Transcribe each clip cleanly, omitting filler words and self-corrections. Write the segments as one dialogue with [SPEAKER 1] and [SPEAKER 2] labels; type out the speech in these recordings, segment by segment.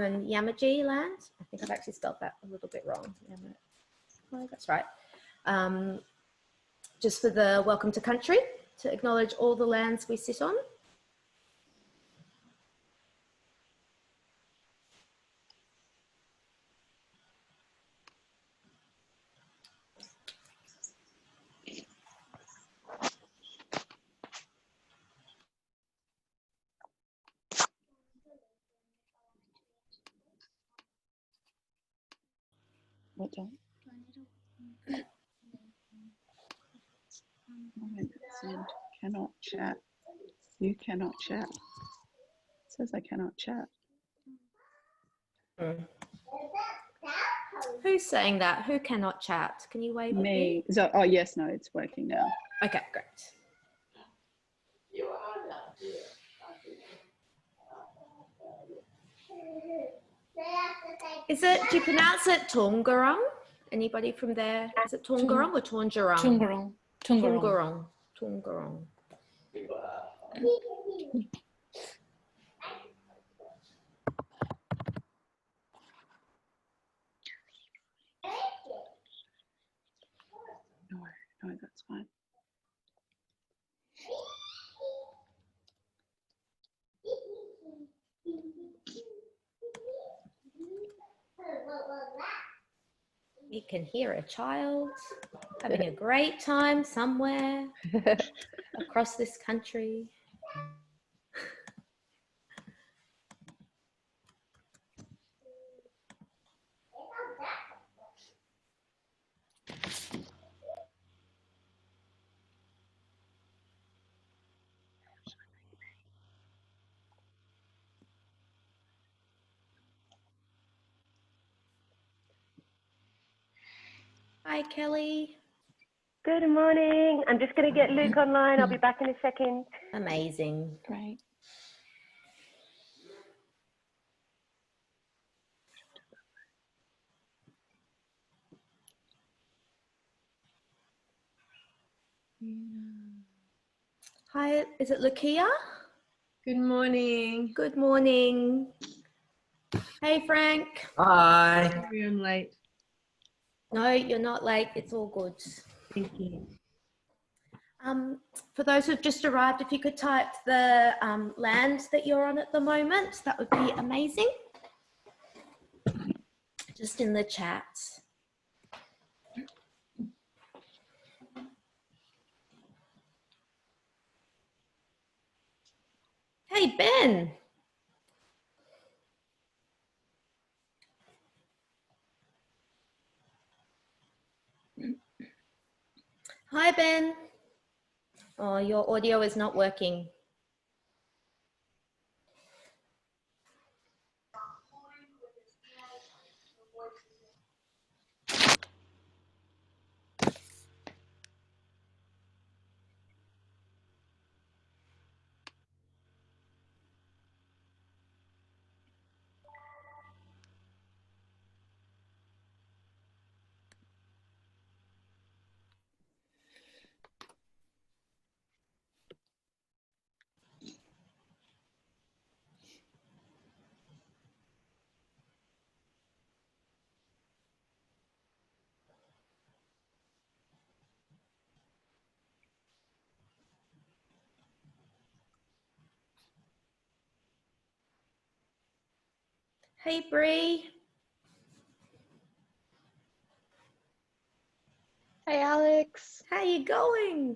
[SPEAKER 1] and Yamaji land. I think I've actually spelled that a little bit wrong. Oh, that's right. Just for the welcome to country, to acknowledge all the lands we sit on.
[SPEAKER 2] What time? Cannot chat. You cannot chat. It says I cannot chat.
[SPEAKER 1] Who's saying that? Who cannot chat? Can you wave?
[SPEAKER 2] Me. So, oh yes, no, it's working now.
[SPEAKER 1] Okay, great. Is it, do you pronounce it Tongarong? Anybody from there? Is it Tongarong or Tongarong?
[SPEAKER 3] Tungarong.
[SPEAKER 1] Tongarong. Tongarong.
[SPEAKER 2] No, that's fine.
[SPEAKER 1] You can hear a child having a great time somewhere across this country. Hi, Kelly.
[SPEAKER 4] Good morning. I'm just going to get Luke online. I'll be back in a second.
[SPEAKER 1] Amazing.
[SPEAKER 2] Great.
[SPEAKER 1] Hi, is it Lakia?
[SPEAKER 3] Good morning.
[SPEAKER 1] Good morning. Hey, Frank.
[SPEAKER 5] Hi.
[SPEAKER 3] Sorry I'm late.
[SPEAKER 1] No, you're not late. It's all good.
[SPEAKER 3] Thank you.
[SPEAKER 1] For those who've just arrived, if you could type the land that you're on at the moment, that would be amazing. Just in the chat. Hey, Ben. Hi, Ben. Oh, your audio is not working. Hey, Bary.
[SPEAKER 6] Hey, Alex.
[SPEAKER 1] How you going?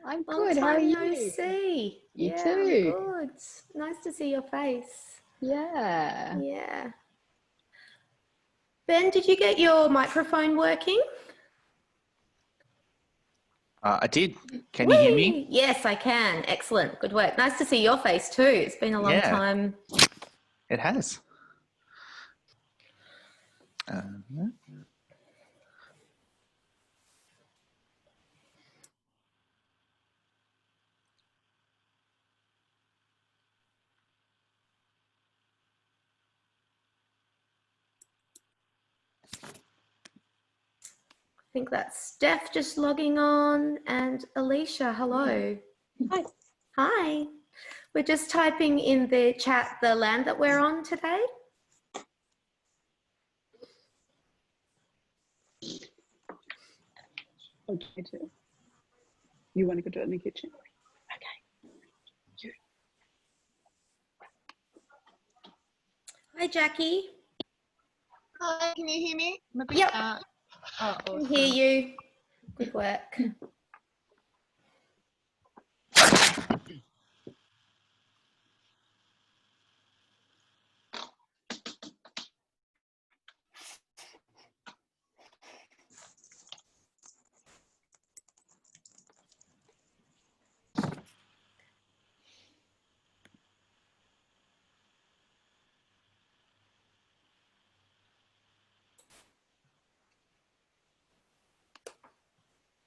[SPEAKER 6] I'm
[SPEAKER 1] Long
[SPEAKER 6] good. How are
[SPEAKER 1] time
[SPEAKER 6] you?
[SPEAKER 1] no see.
[SPEAKER 6] You
[SPEAKER 1] yeah,
[SPEAKER 6] too.
[SPEAKER 1] I'm good. Nice to see your face.
[SPEAKER 6] Yeah.
[SPEAKER 1] Yeah. Ben, did you get your microphone working?
[SPEAKER 5] I did. Can you hear me?
[SPEAKER 1] Whee! Yes, I can. Excellent. Good work. Nice to see your face too. It's been a long
[SPEAKER 5] Yeah.
[SPEAKER 1] time.
[SPEAKER 5] It has.
[SPEAKER 1] I think that's Steph just logging on and Alicia, hello.
[SPEAKER 6] Hi.
[SPEAKER 1] Hi. We're just typing in the chat the land that we're on today.
[SPEAKER 2] Okay, too. You want to go do it in the kitchen? Okay.
[SPEAKER 1] Hi, Jackie.
[SPEAKER 6] Hi, can you hear me? I'm a bit,
[SPEAKER 1] Yep.
[SPEAKER 6] oh,
[SPEAKER 1] I
[SPEAKER 6] awesome.
[SPEAKER 1] can hear you. Good work.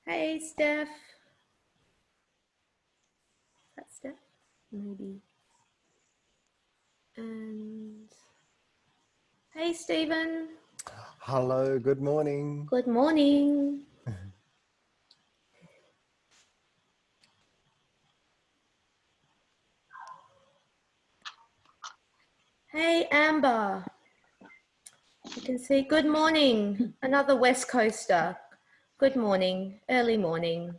[SPEAKER 1] Hey, Steph. That's Steph, maybe. And hey, Stephen.
[SPEAKER 7] Hello, good morning.
[SPEAKER 1] Good morning. Hey, Amber. You can see good morning. Another West Coaster. Good morning. Early morning.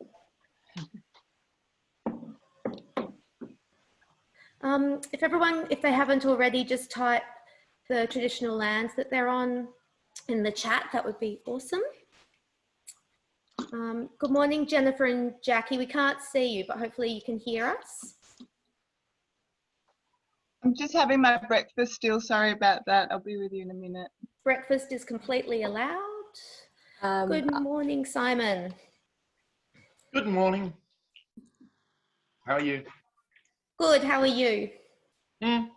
[SPEAKER 1] If they haven't already, just type the traditional lands that they're on in the chat. That would be awesome. Good morning, Jennifer and Jackie. We can't see you, but hopefully you can hear us.
[SPEAKER 6] I'm just having my breakfast still. Sorry about that. I'll be with you in a minute.
[SPEAKER 1] Breakfast is completely allowed. Good morning, Simon.
[SPEAKER 8] Good morning. How are you?
[SPEAKER 1] Good, how are you?
[SPEAKER 8] Pretty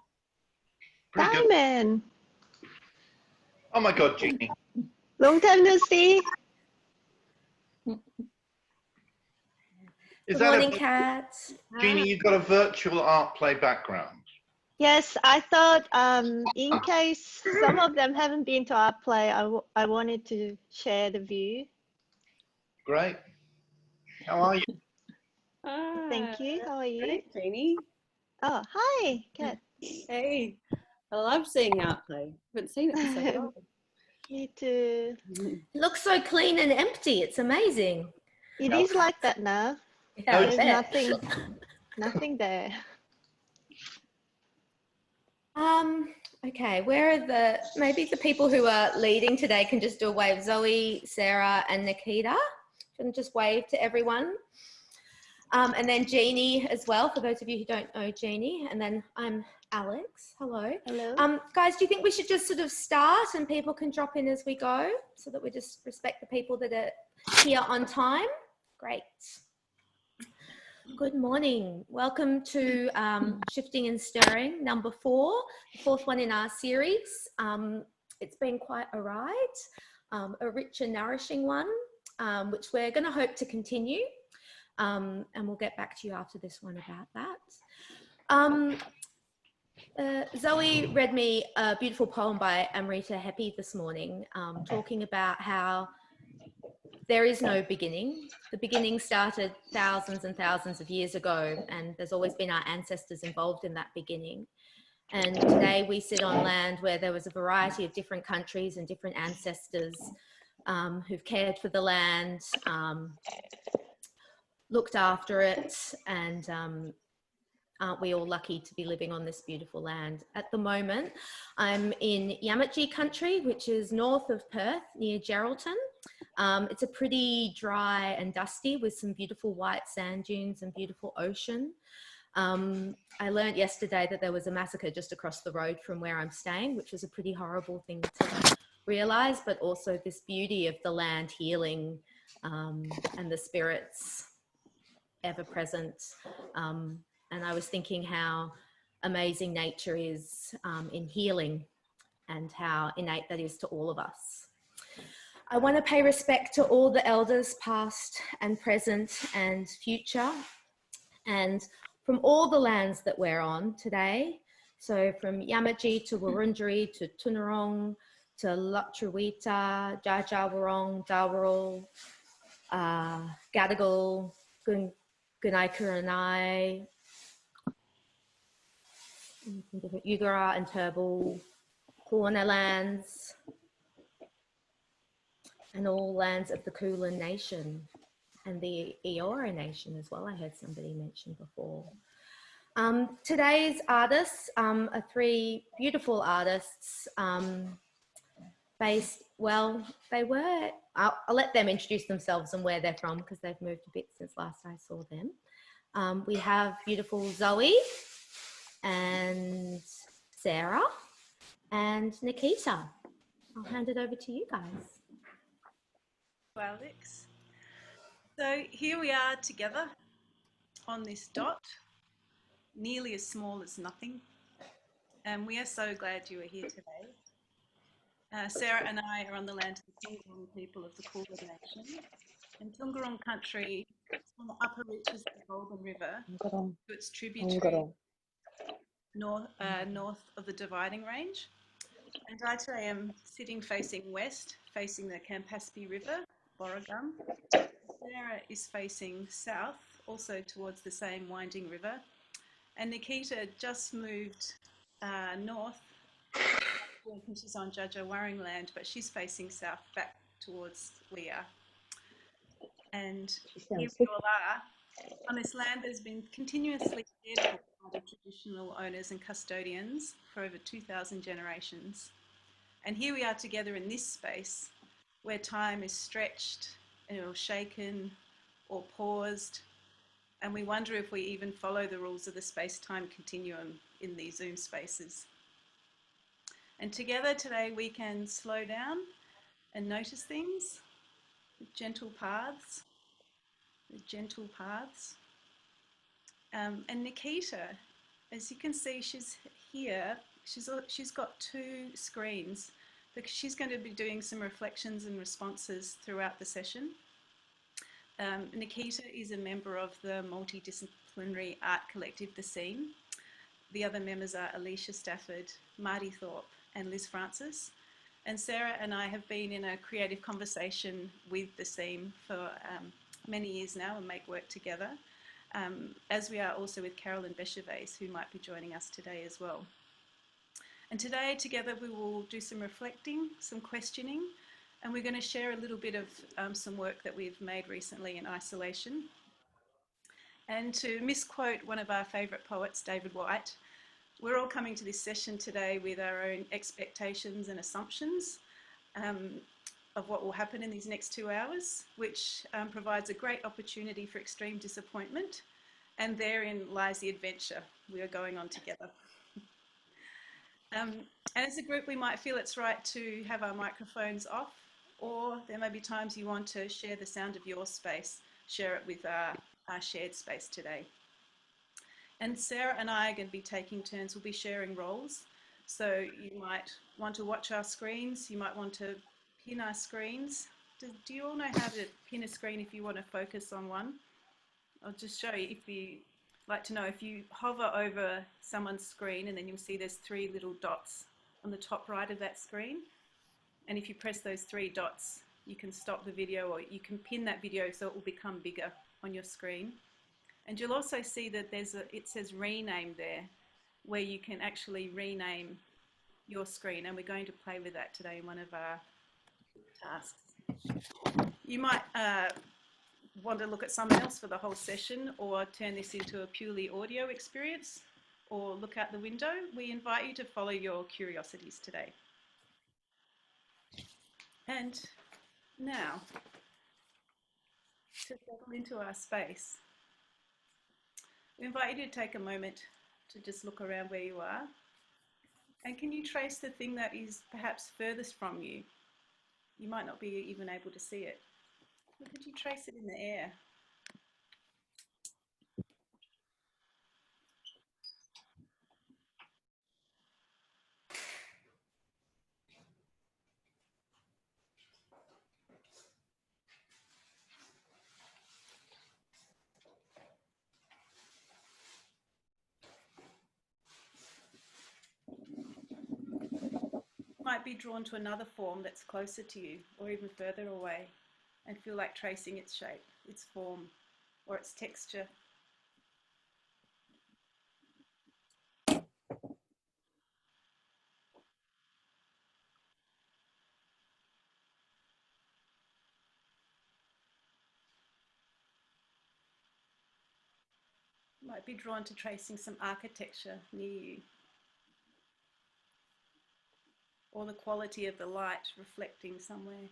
[SPEAKER 8] good.
[SPEAKER 6] Simon,
[SPEAKER 8] Oh my God, Jeannie.
[SPEAKER 6] long time no see.
[SPEAKER 8] Is
[SPEAKER 1] Good
[SPEAKER 8] that
[SPEAKER 1] morning, Kat.
[SPEAKER 8] Jeannie, you've got a virtual art play background.
[SPEAKER 9] Yes, I thought in case some of them haven't been to ArtPlay, I wanted to share the view.
[SPEAKER 8] Great. How are you?
[SPEAKER 9] Thank you. How are you?
[SPEAKER 10] Great, Jeannie.
[SPEAKER 9] Oh, hi, Kat.
[SPEAKER 10] Hey, I love seeing ArtPlay. Haven't seen it for so long.
[SPEAKER 9] Me too.
[SPEAKER 1] It looks so clean and empty. It's amazing.
[SPEAKER 9] It is like that now.
[SPEAKER 1] Yeah, I
[SPEAKER 9] There's
[SPEAKER 1] bet.
[SPEAKER 9] nothing there.
[SPEAKER 1] Okay, where are maybe the people who are leading today can just do a wave. Zoe, Sarah, and Nikita. And just wave to everyone. And then Jeannie as well, for those of you who don't know Jeannie. And then I'm Alex. Hello.
[SPEAKER 9] Hello.
[SPEAKER 1] Guys, do you think we should just sort of start and people can drop in as we go so that we just respect the people that are here on time? Great. Good morning. Welcome to Shifting and Stirring, number 4, the 4th one in our series. It's been quite a ride, a rich and nourishing one, which we're going to hope to continue. And we'll get back to you after this one about that. Zoe read me a beautiful poem by Amrita Hepi this morning, talking about how there is no beginning. The beginning started thousands and thousands of years ago, and there's always been our ancestors involved in that beginning. And today we sit on land where there was a variety of different countries and different ancestors who've cared for the land, looked after it, and aren't we all lucky to be living on this beautiful land? At the moment, I'm in Yamatji country, which is north of Perth, near Geraldton. It's a pretty dry and dusty with some beautiful white sand dunes and beautiful ocean. I learned yesterday that there was a massacre just across the road from where I'm staying, which was a pretty horrible thing to realise, but also this beauty of the land healing and the spirits ever present. And I was thinking how amazing nature is in healing and how innate that is to all of us. I want to pay respect to all the elders, past and present and future, and from all the lands that we're on today. So from Yamatji to Wurundjeri to Tunarong to Lutruwita, Jajawarong, Dawarl, Gadigal, Gunai, Yugara and Turrbal, Kaurna lands, and all lands of the Kulin Nation. and the Eora Nation as well. I heard somebody mention before. Today's artists are three beautiful artists based, well, I'll let them introduce themselves and where they're from because they've moved a bit since last I saw them. We have beautiful Zoe and Sarah and Nikita. I'll hand it over to you guys.
[SPEAKER 11] Alex. So here we are together on this dot, nearly as small as nothing. And we are so glad you are here today. Sarah and I are on the land of the Tungarong people of the Kulin Nation. And Tungarong country is on the upper reaches of the Golden River to its tributary north of the Dividing Range. And I today am sitting facing west, facing the Campaspe River, Borragum. Sarah is facing south, also towards the same winding river. And Nikita just moved north. She's on Judja Warring land, but she's facing south back towards Wea. And here we all are. On this land that's been continuously cared for by the traditional owners and custodians for over 2,000 generations. And here we are together in this space where time is stretched or shaken or paused. And we wonder if we even follow the rules of the space-time continuum in these Zoom spaces. And together today we can slow down and notice things with gentle paths, and Nikita, as you can see, she's here. She's got two screens because she's going to be doing some reflections and responses throughout the session. Nikita is a member of the multidisciplinary art collective, The Scene. The other members are Alicia Stafford, Marty Thorpe, and Liz Francis. And Sarah and I have been in a creative conversation with The Scene for many years now and make work together, as we are also with Carolyn Bechervaise, who might be joining us today as well. And today together we will do some reflecting, some questioning, and we're going to share a little bit of some work that we've made recently in isolation. And to misquote one of our favourite poets, David Whyte, we're all coming to this session today with our own expectations and assumptions of what will happen in these next 2 hours, which provides a great opportunity for extreme disappointment, and therein lies the adventure we are going on together. And as a group, we might feel it's right to have our microphones off, or there may be times you want to share the sound of your space, share it with our shared space today. And Sarah and I are going to be taking turns. We'll be sharing roles. So you might want to watch our screens. You might want to pin our screens. Do you all know how to pin a screen if you want to focus on one? I'll just show you. If you like to know, if you hover over someone's screen, and then you'll see there's 3 little dots on the top right of that screen. And if you press those 3 dots, you can stop the video, or you can pin that video so it will become bigger on your screen. And you'll also see that it says rename there, where you can actually rename your screen. And we're going to play with that today in one of our tasks. You might want to look at someone else for the whole session, or turn this into a purely audio experience, or look out the window. We invite you to follow your curiosities today. And now, to settle into our space, we invite you to take a moment to just look around where you are. And can you trace the thing that is perhaps furthest from you? You might not be even able to see it. But could you trace it in the air? Might be drawn to another form that's closer to you, or even further away, and feel like tracing its shape, its form, or its texture. Might be drawn to tracing some architecture near you, or the quality of the light reflecting somewhere.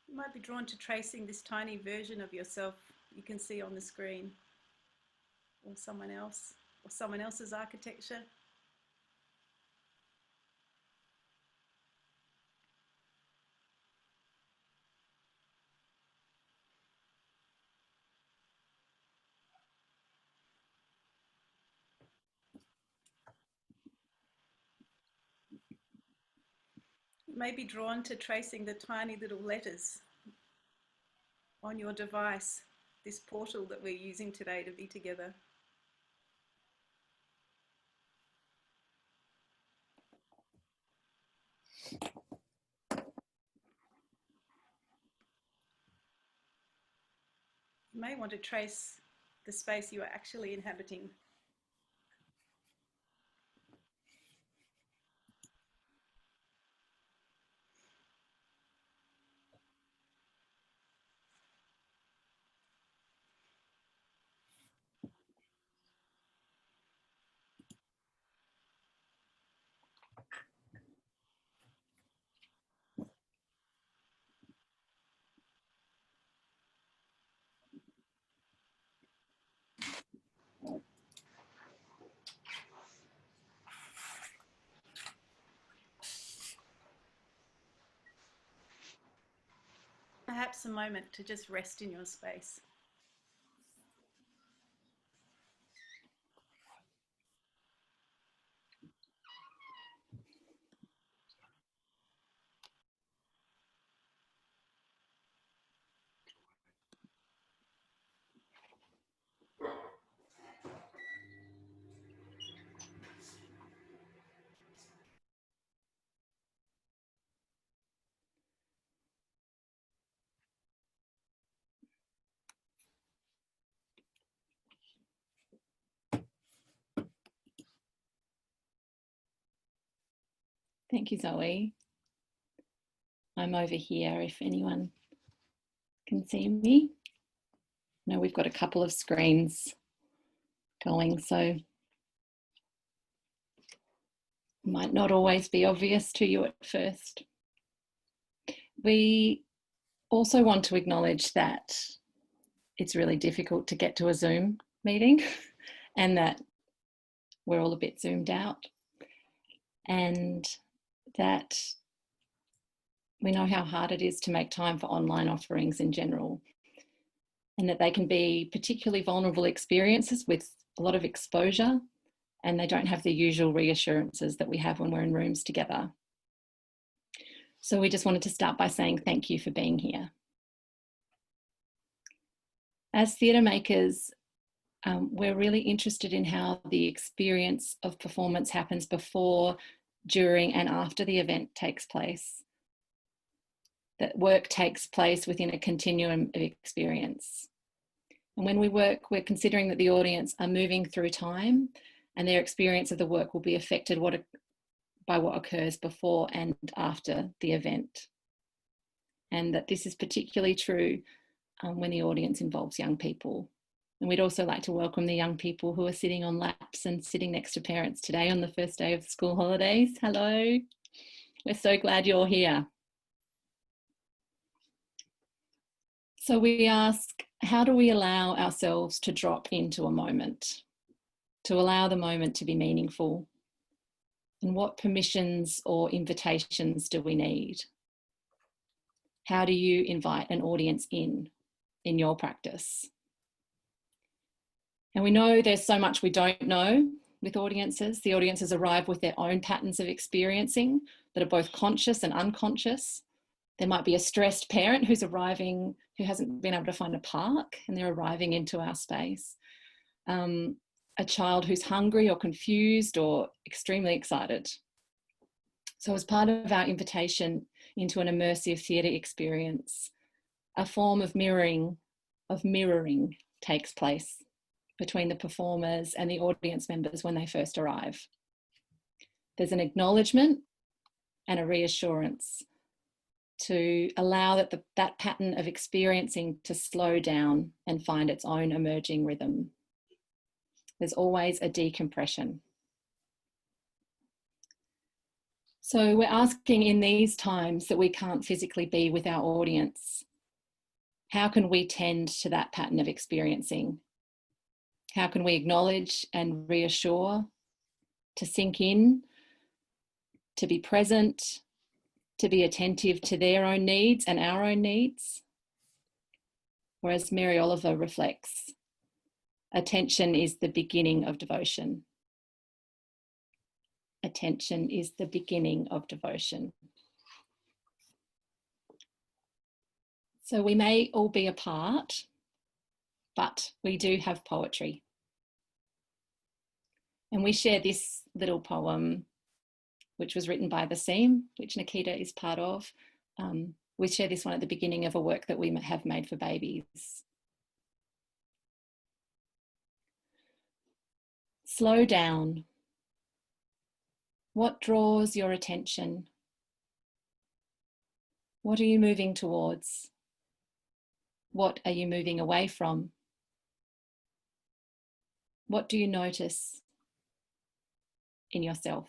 [SPEAKER 11] You might be drawn to tracing this tiny version of yourself you can see on the screen, or someone else's architecture. You may be drawn to tracing the tiny little letters on your device, this portal that we're using today to be together. You may want to trace the space you are actually inhabiting. Perhaps a moment to just rest in your space.
[SPEAKER 12] Thank you, Zoe. I'm over here if anyone can see me. No, we've got a couple of screens going, so might not always be obvious to you at first. We also want to acknowledge that it's really difficult to get to a Zoom meeting and that we're all a bit zoomed out, and that we know how hard it is to make time for online offerings in general, and that they can be particularly vulnerable experiences with a lot of exposure, and they don't have the usual reassurances that we have when we're in rooms together. So we just wanted to start by saying thank you for being here. As theatre makers, we're really interested in how the experience of performance happens before, during, and after the event takes place. That work takes place within a continuum of experience. And when we work, we're considering that the audience are moving through time, and their experience of the work will be affected by what occurs before and after the event. And that this is particularly true when the audience involves young people. And we'd also like to welcome the young people who are sitting on laps and sitting next to parents today on the first day of school holidays. Hello, we're so glad you're here. So we ask, how do we allow ourselves to drop into a moment, to allow the moment to be meaningful? And what permissions or invitations do we need? How do you invite an audience in your practice? And we know there's so much we don't know with audiences. The audiences arrive with their own patterns of experiencing that are both conscious and unconscious. There might be a stressed parent who's arriving, who hasn't been able to find a park, and they're arriving into our space. a child who's hungry or confused or extremely excited. So as part of our invitation into an immersive theatre experience, a form of mirroring takes place between the performers and the audience members when they first arrive. There's an acknowledgement and a reassurance to allow that pattern of experiencing to slow down and find its own emerging rhythm. There's always a decompression. So we're asking in these times that we can't physically be with our audience, how can we tend to that pattern of experiencing? How can we acknowledge and reassure, to sink in, to be present, to be attentive to their own needs and our own needs? Whereas Mary Oliver reflects, attention is the beginning of devotion. Attention is the beginning of devotion. So we may all be apart, but we do have poetry. And we share this little poem, which was written by the Seam, which Nikita is part of. We share this one at the beginning of a work that we have made for babies. Slow down. What draws your attention? What are you moving towards? What are you moving away from? What do you notice in yourself?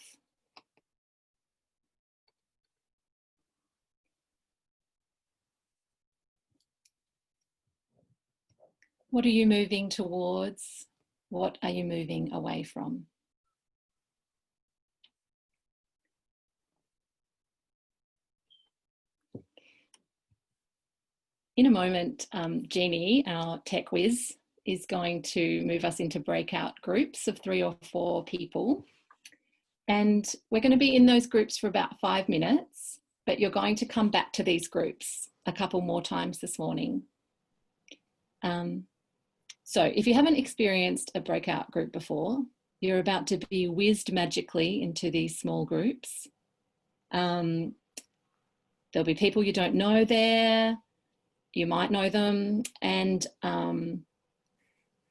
[SPEAKER 12] What are you moving towards? What are you moving away from? In a moment, Jeannie, our tech whiz, is going to move us into breakout groups of 3 or 4 people. And we're going to be in those groups for about 5 minutes, but you're going to come back to these groups a couple more times this morning. So if you haven't experienced a breakout group before, you're about to be whizzed magically into these small groups. There'll be people you don't know there. You might know them, and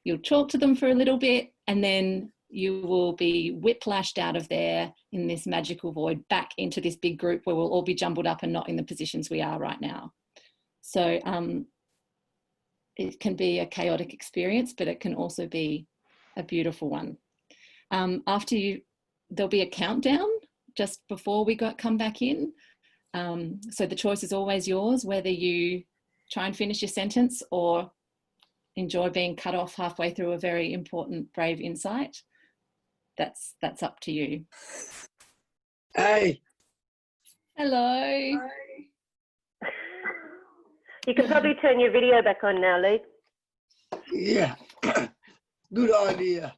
[SPEAKER 12] you'll talk to them for a little bit, and then you will be whiplashed out of there in this magical void back into this big group where we'll all be jumbled up and not in the positions we are right now. So it can be a chaotic experience, but it can also be a beautiful one. There'll be a countdown just before we come back in. So the choice is always yours, whether you try and finish your sentence or enjoy being cut off halfway through a very important, brave insight. That's up to you.
[SPEAKER 13] Hey.
[SPEAKER 12] Hello.
[SPEAKER 4] You can probably turn your video back on now, Luke.
[SPEAKER 13] Yeah. Good idea.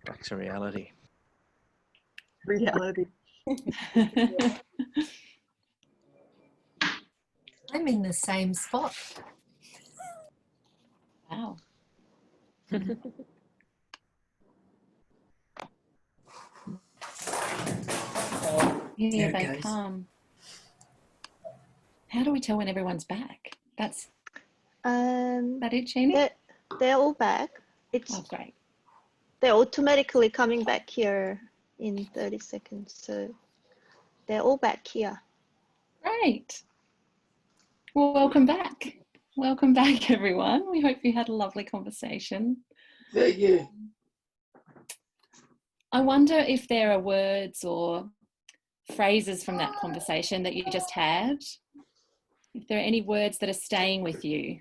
[SPEAKER 5] Back to reality.
[SPEAKER 6] Reality.
[SPEAKER 14] I'm in the same spot.
[SPEAKER 12] Wow. Here they come. How do we tell when everyone's back? That's that it, Jeannie?
[SPEAKER 9] They're all back.
[SPEAKER 12] Oh, great.
[SPEAKER 9] They're automatically coming back here in 30 seconds. So they're all back here.
[SPEAKER 12] Great. Well, welcome back. Welcome back, everyone. We hope you had a lovely conversation.
[SPEAKER 13] Thank you.
[SPEAKER 12] I wonder if there are words or phrases from that conversation that you just had. If there are any words that are staying with you.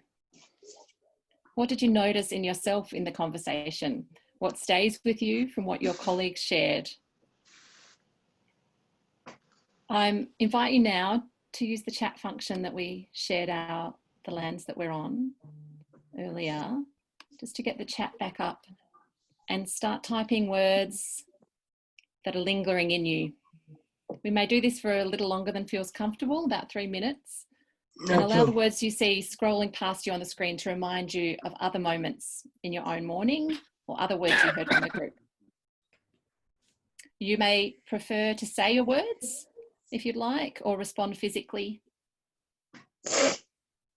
[SPEAKER 12] What did you notice in yourself in the conversation? What stays with you from what your colleagues shared? I invite you now to use the chat function that we shared the lands that we're on earlier, just to get the chat back up and start typing words that are lingering in you. We may do this for a little longer than feels comfortable, about 3 minutes. And
[SPEAKER 13] That's
[SPEAKER 12] allow the
[SPEAKER 13] all.
[SPEAKER 12] words you see scrolling past you on the screen to remind you of other moments in your own morning or other words you heard from the group. You may prefer to say your words if you'd like, or respond physically.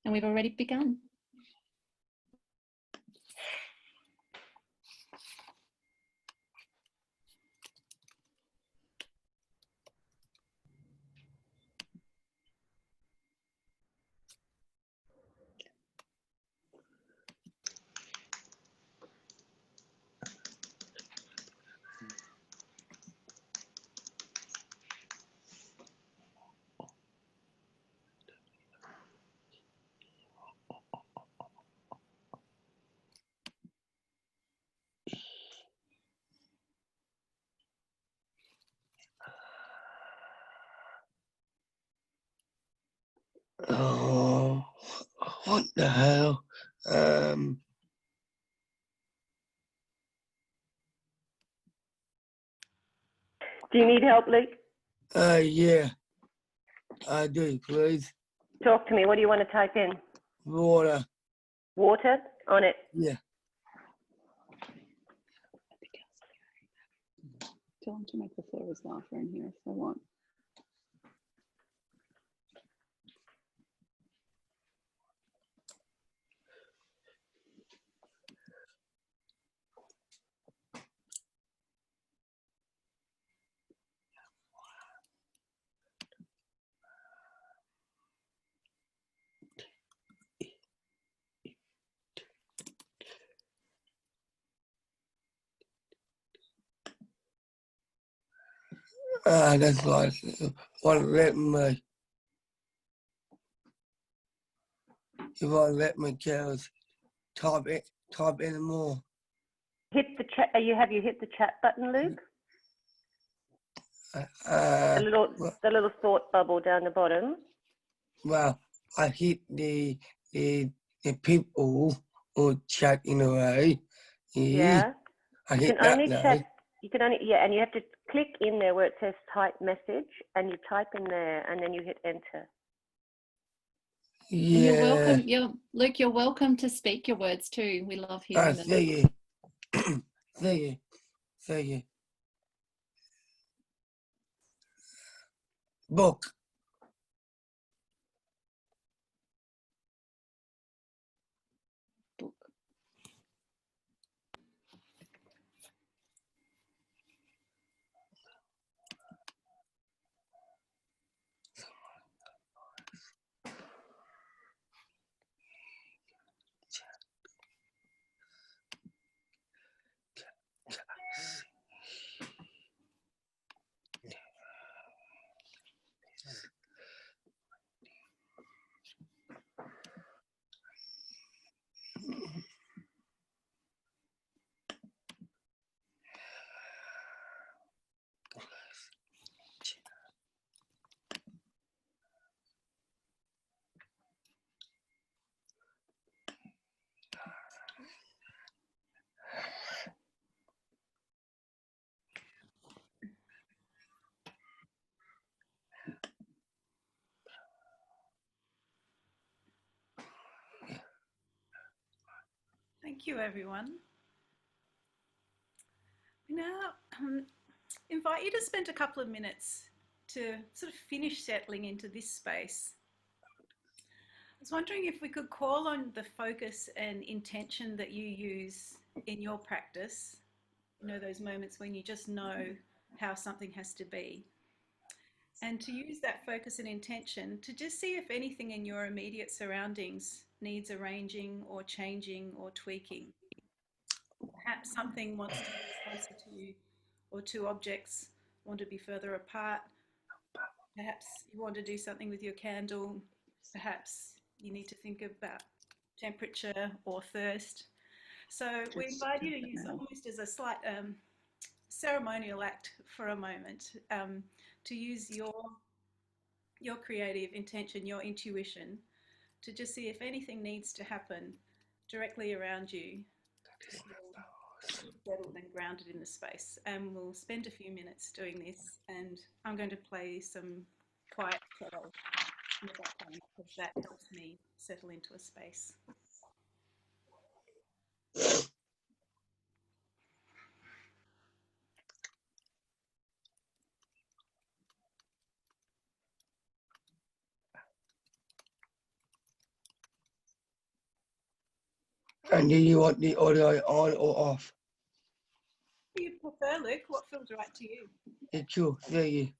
[SPEAKER 12] And we've already begun.
[SPEAKER 13] Oh, what the hell?
[SPEAKER 4] Do you need help, Luke?
[SPEAKER 13] Yeah, I do, please.
[SPEAKER 4] Talk to me. What do you want to type in?
[SPEAKER 13] Water.
[SPEAKER 4] Water? On it.
[SPEAKER 13] Yeah.
[SPEAKER 2] Tell them to make the Flores laugher in here if they want.
[SPEAKER 13] That's like what let me. If I let my cows type in more.
[SPEAKER 4] Hit the chat. Have you hit the chat button, Luke? The little thought bubble down the bottom.
[SPEAKER 13] Well, I hit the people or chat in a way.
[SPEAKER 4] Yeah.
[SPEAKER 13] I
[SPEAKER 4] You
[SPEAKER 13] hit
[SPEAKER 4] can
[SPEAKER 13] that
[SPEAKER 4] only
[SPEAKER 13] now.
[SPEAKER 4] chat. You can only and you have to click in there where it says type message, and you type in there, and then you hit enter.
[SPEAKER 13] Yeah.
[SPEAKER 12] And you're welcome. Luke, you're welcome to speak your words too. We love hearing them.
[SPEAKER 13] Thank you. Thank you. Thank you. Book.
[SPEAKER 11] Thank you, everyone. We now invite you to spend a couple of minutes to sort of finish settling into this space. I was wondering if we could call on the focus and intention that you use in your practice, you know, those moments when you just know how something has to be. And to use that focus and intention to just see if anything in your immediate surroundings needs arranging or changing or tweaking. Perhaps something wants to be closer to you, or two objects want to be further apart. Perhaps you want to do something with your candle. Perhaps you need to think about temperature or thirst. So we invite you to use almost as a slight ceremonial act for a moment, to use your creative intention, your intuition, to just see if anything needs to happen directly around you to feel settled and grounded in the space. And we'll spend a few minutes doing this, and I'm going to play some quiet cello in the background because that helps me settle into a space.
[SPEAKER 13] And do you want the audio on or off?
[SPEAKER 11] Do you prefer, Luke? What feels right to you?
[SPEAKER 13] It's you. Yeah, you.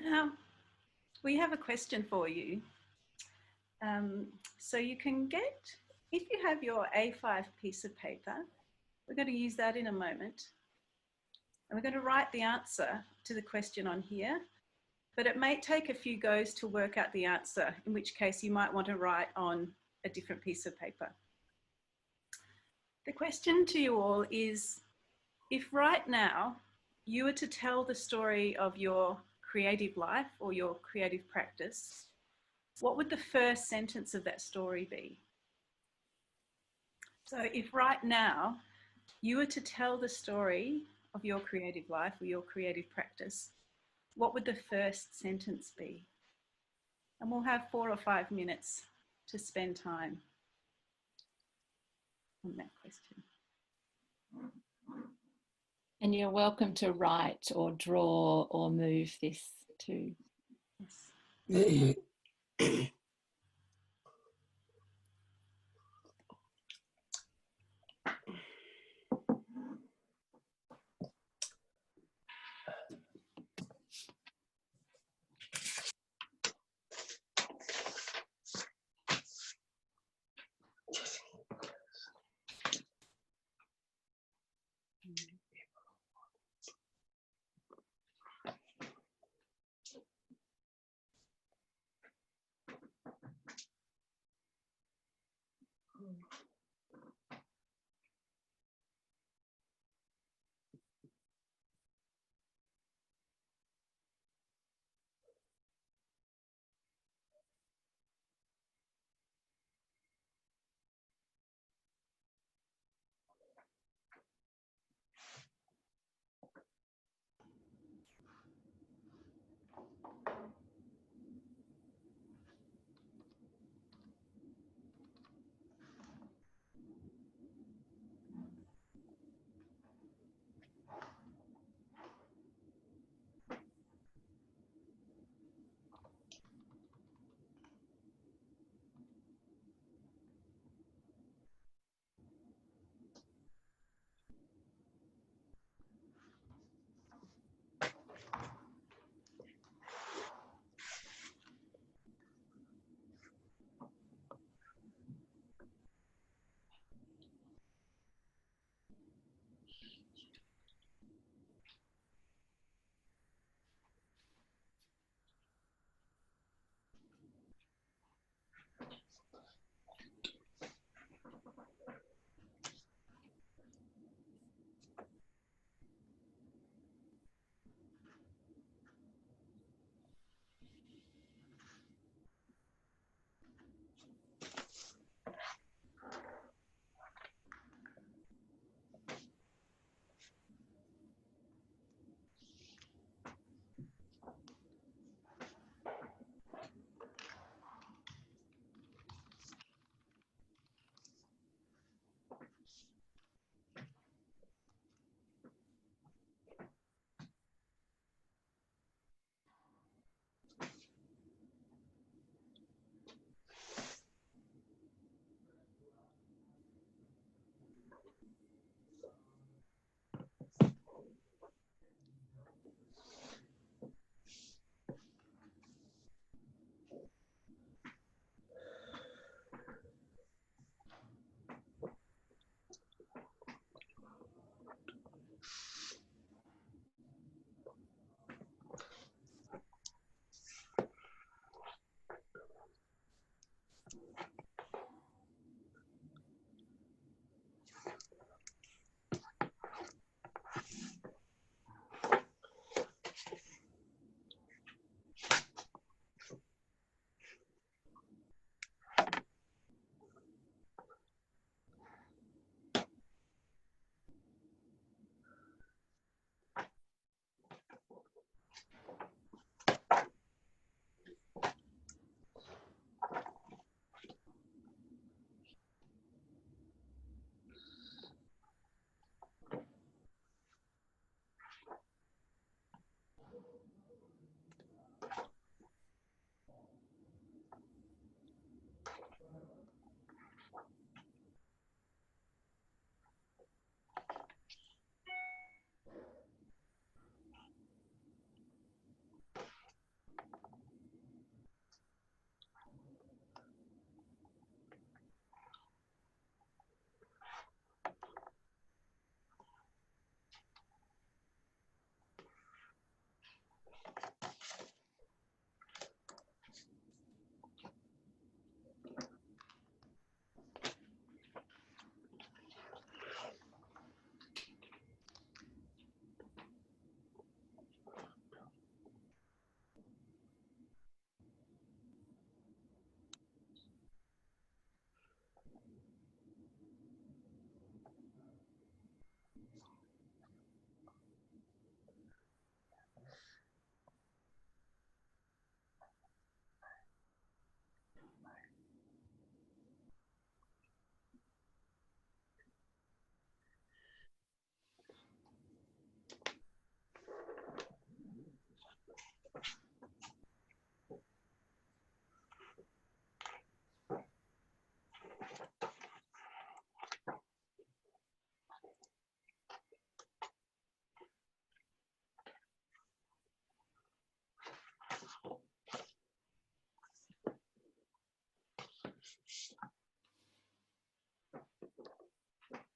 [SPEAKER 11] Now, we have a question for you. So you can get, if you have your A5 piece of paper, we're going to use that in a moment. And we're going to write the answer to the question on here, but it may take a few goes to work out the answer, in which case you might want to write on a different piece of paper. The question to you all is, if right now you were to tell the story of your creative life or your creative practice, what would the first sentence of that story be? So if right now you were to tell the story of your creative life or your creative practice, what would the first sentence be? And we'll have 4 or 5 minutes to spend time on that question.
[SPEAKER 12] And you're welcome to write or draw or move this too.
[SPEAKER 11] Yes.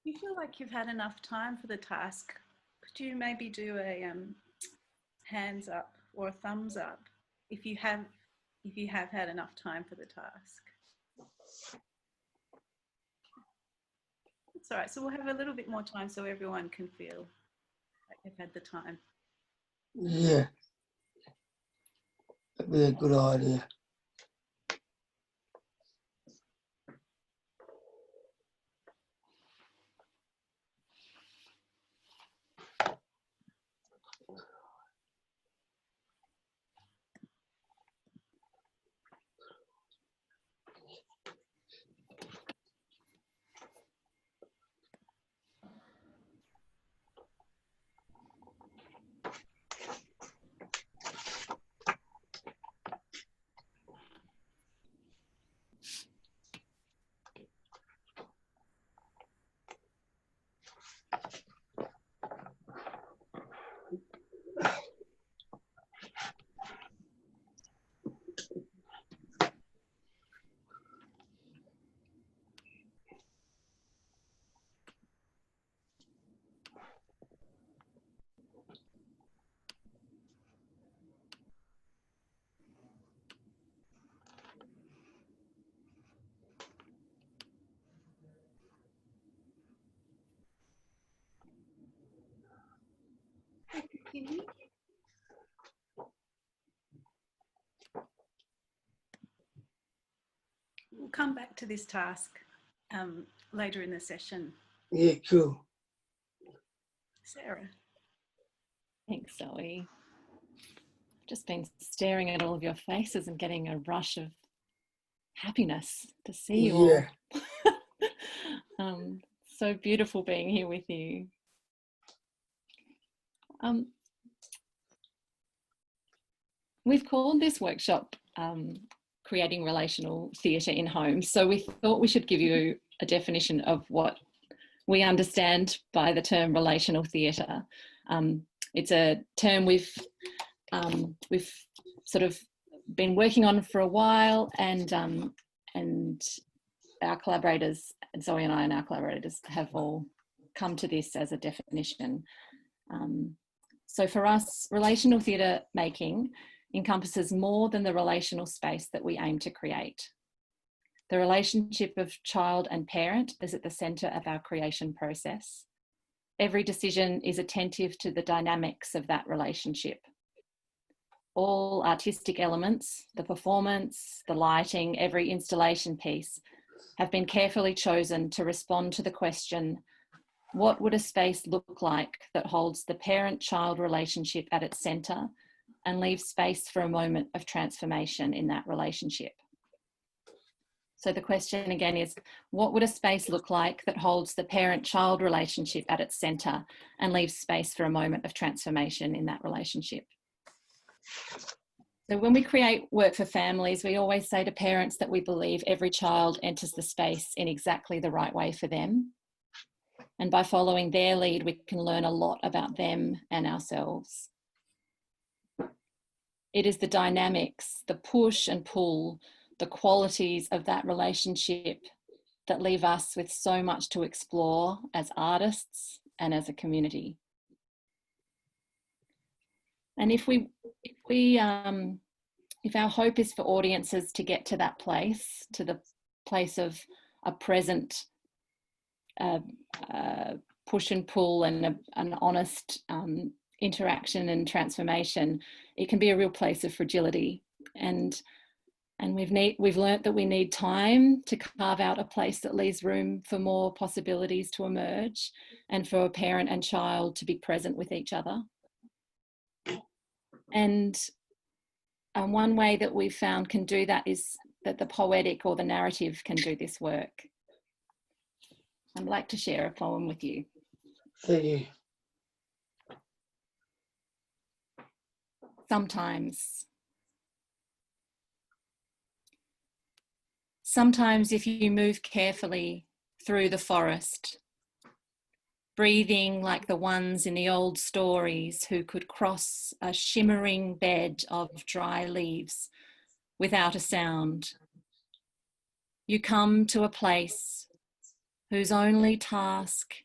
[SPEAKER 11] You feel like you've had enough time for the task? Could you maybe do a hands up or a thumbs up if you have had enough time for the task? It's all right. So we'll have a little bit more time so everyone can feel like they've had the time.
[SPEAKER 13] Yeah, that'd be a good idea.
[SPEAKER 11] We'll come back to this task later in the session.
[SPEAKER 13] Yeah, cool.
[SPEAKER 11] Sarah.
[SPEAKER 12] Thanks, Zoe. Just been staring at all of your faces and getting a rush of happiness to see you all. So beautiful being here with you. We've called this workshop Creating Relational Theatre in Homes. So we thought we should give you a definition of what we understand by the term relational theatre. It's a term we've sort of been working on for a while, and our collaborators, Zoe and I and our collaborators, have all come to this as a definition. So for us, relational theatre making encompasses more than the relational space that we aim to create. The relationship of child and parent is at the centre of our creation process. Every decision is attentive to the dynamics of that relationship. All artistic elements, the performance, the lighting, every installation piece, have been carefully chosen to respond to the question, what would a space look like that holds the parent-child relationship at its centre and leaves space for a moment of transformation in that relationship? So the question again is, what would a space look like that holds the parent-child relationship at its centre and leaves space for a moment of transformation in that relationship? So when we create work for families, we always say to parents that we believe every child enters the space in exactly the right way for them. And by following their lead, we can learn a lot about them and ourselves. It is the dynamics, the push and pull, the qualities of that relationship that leave us with so much to explore as artists and as a community. And if our hope is for audiences to get to that place, to the place of a present push and pull and an honest interaction and transformation, it can be a real place of fragility. And we've learnt that we need time to carve out a place that leaves room for more possibilities to emerge and for a parent and child to be present with each other. And one way that we've found can do that is that the poetic or the narrative can do this work. I'd like to share a poem with you.
[SPEAKER 13] Thank you.
[SPEAKER 12] Sometimes if you move carefully through the forest, breathing like the ones in the old stories who could cross a shimmering bed of dry leaves without a sound, you come to a place whose only task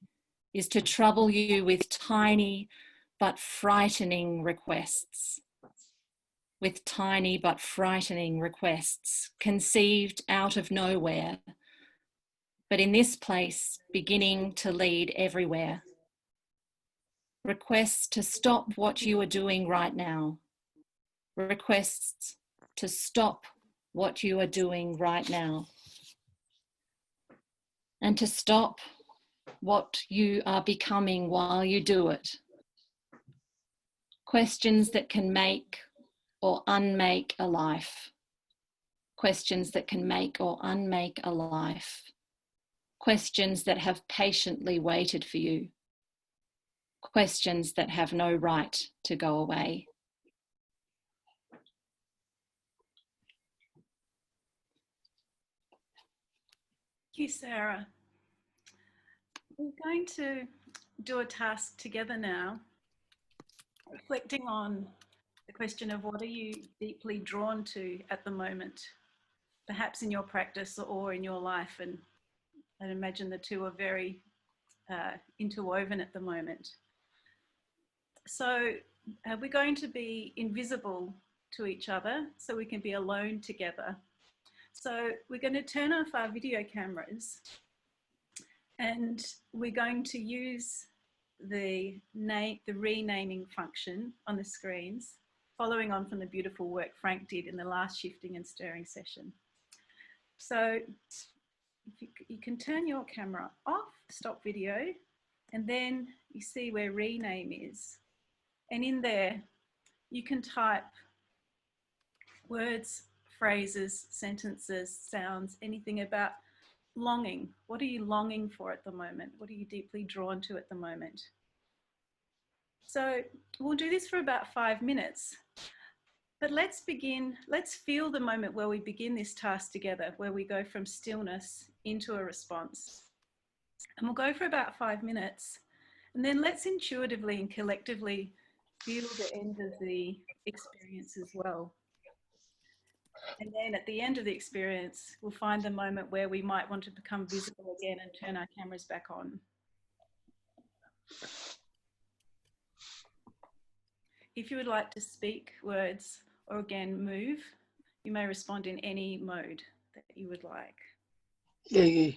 [SPEAKER 12] is to trouble you with tiny but frightening requests. With tiny but frightening requests, conceived out of nowhere, but in this place, beginning to lead everywhere. Requests to stop what you are doing right now. Requests to stop what you are doing right now. And to stop what you are becoming while you do it. Questions that can make or unmake a life. Questions that can make or unmake a life. Questions that have patiently waited for you. Questions that have no right to go away.
[SPEAKER 11] Thank you, Sarah. We're going to do a task together now, reflecting on the question of what are you deeply drawn to at the moment, perhaps in your practice or in your life. And I imagine the two are very interwoven at the moment. So we're going to be invisible to each other so we can be alone together. So we're going to turn off our video cameras and we're going to use the renaming function on the screens, following on from the beautiful work Frank did in the last shifting and stirring session. So if you can turn your camera off, stop video, and then you see where rename is. And in there, you can type words, phrases, sentences, sounds, anything about longing. What are you longing for at the moment? What are you deeply drawn to at the moment? So we'll do this for about 5 minutes. But let's feel the moment where we begin this task together, where we go from stillness into a response. And we'll go for about 5 minutes. And then let's intuitively and collectively feel the end of the experience as well. And then at the end of the experience, we'll find the moment where we might want to become visible again and turn our cameras back on. If you would like to speak words or again move, you may respond in any mode that you would like.
[SPEAKER 13] Yeah.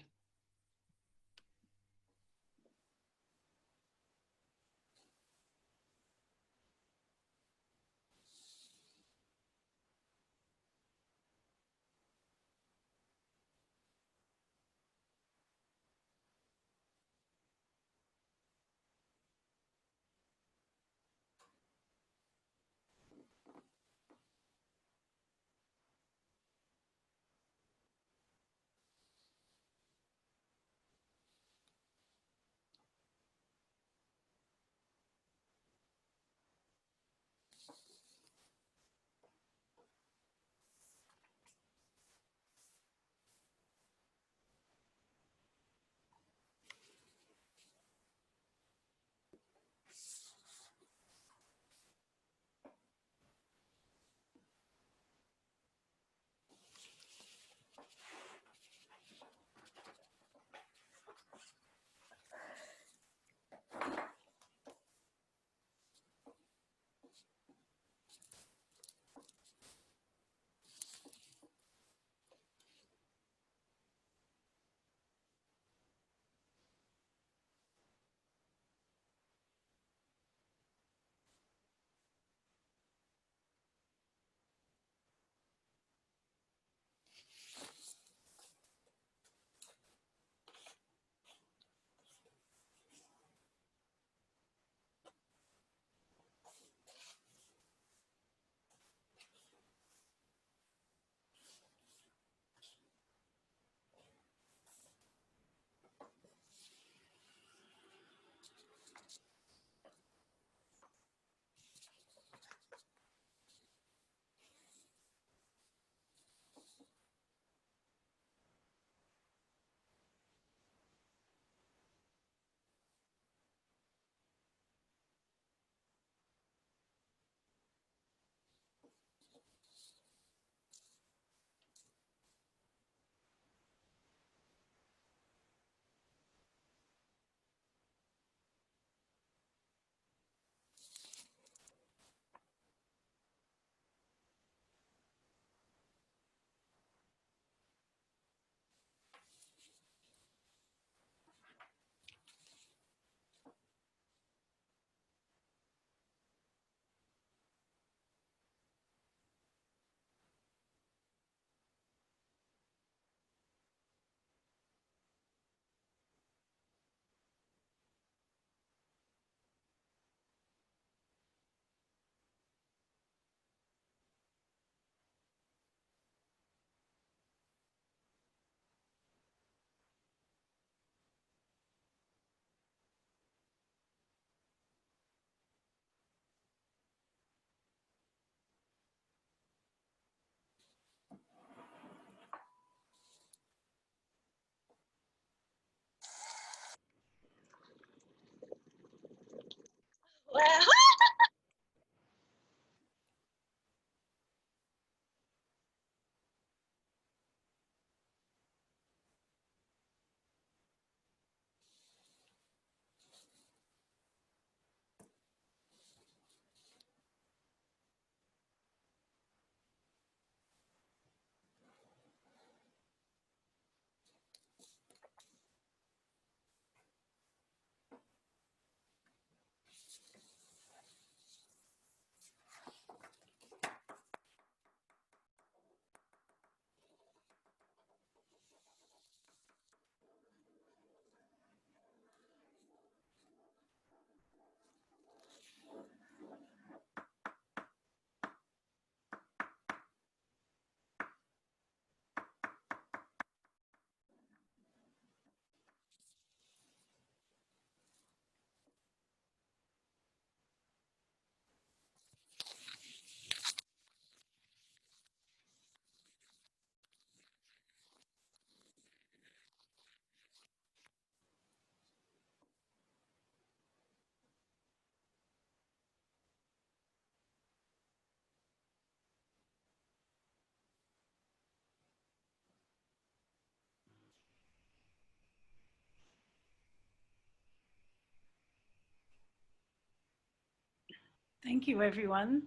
[SPEAKER 11] Thank you, everyone.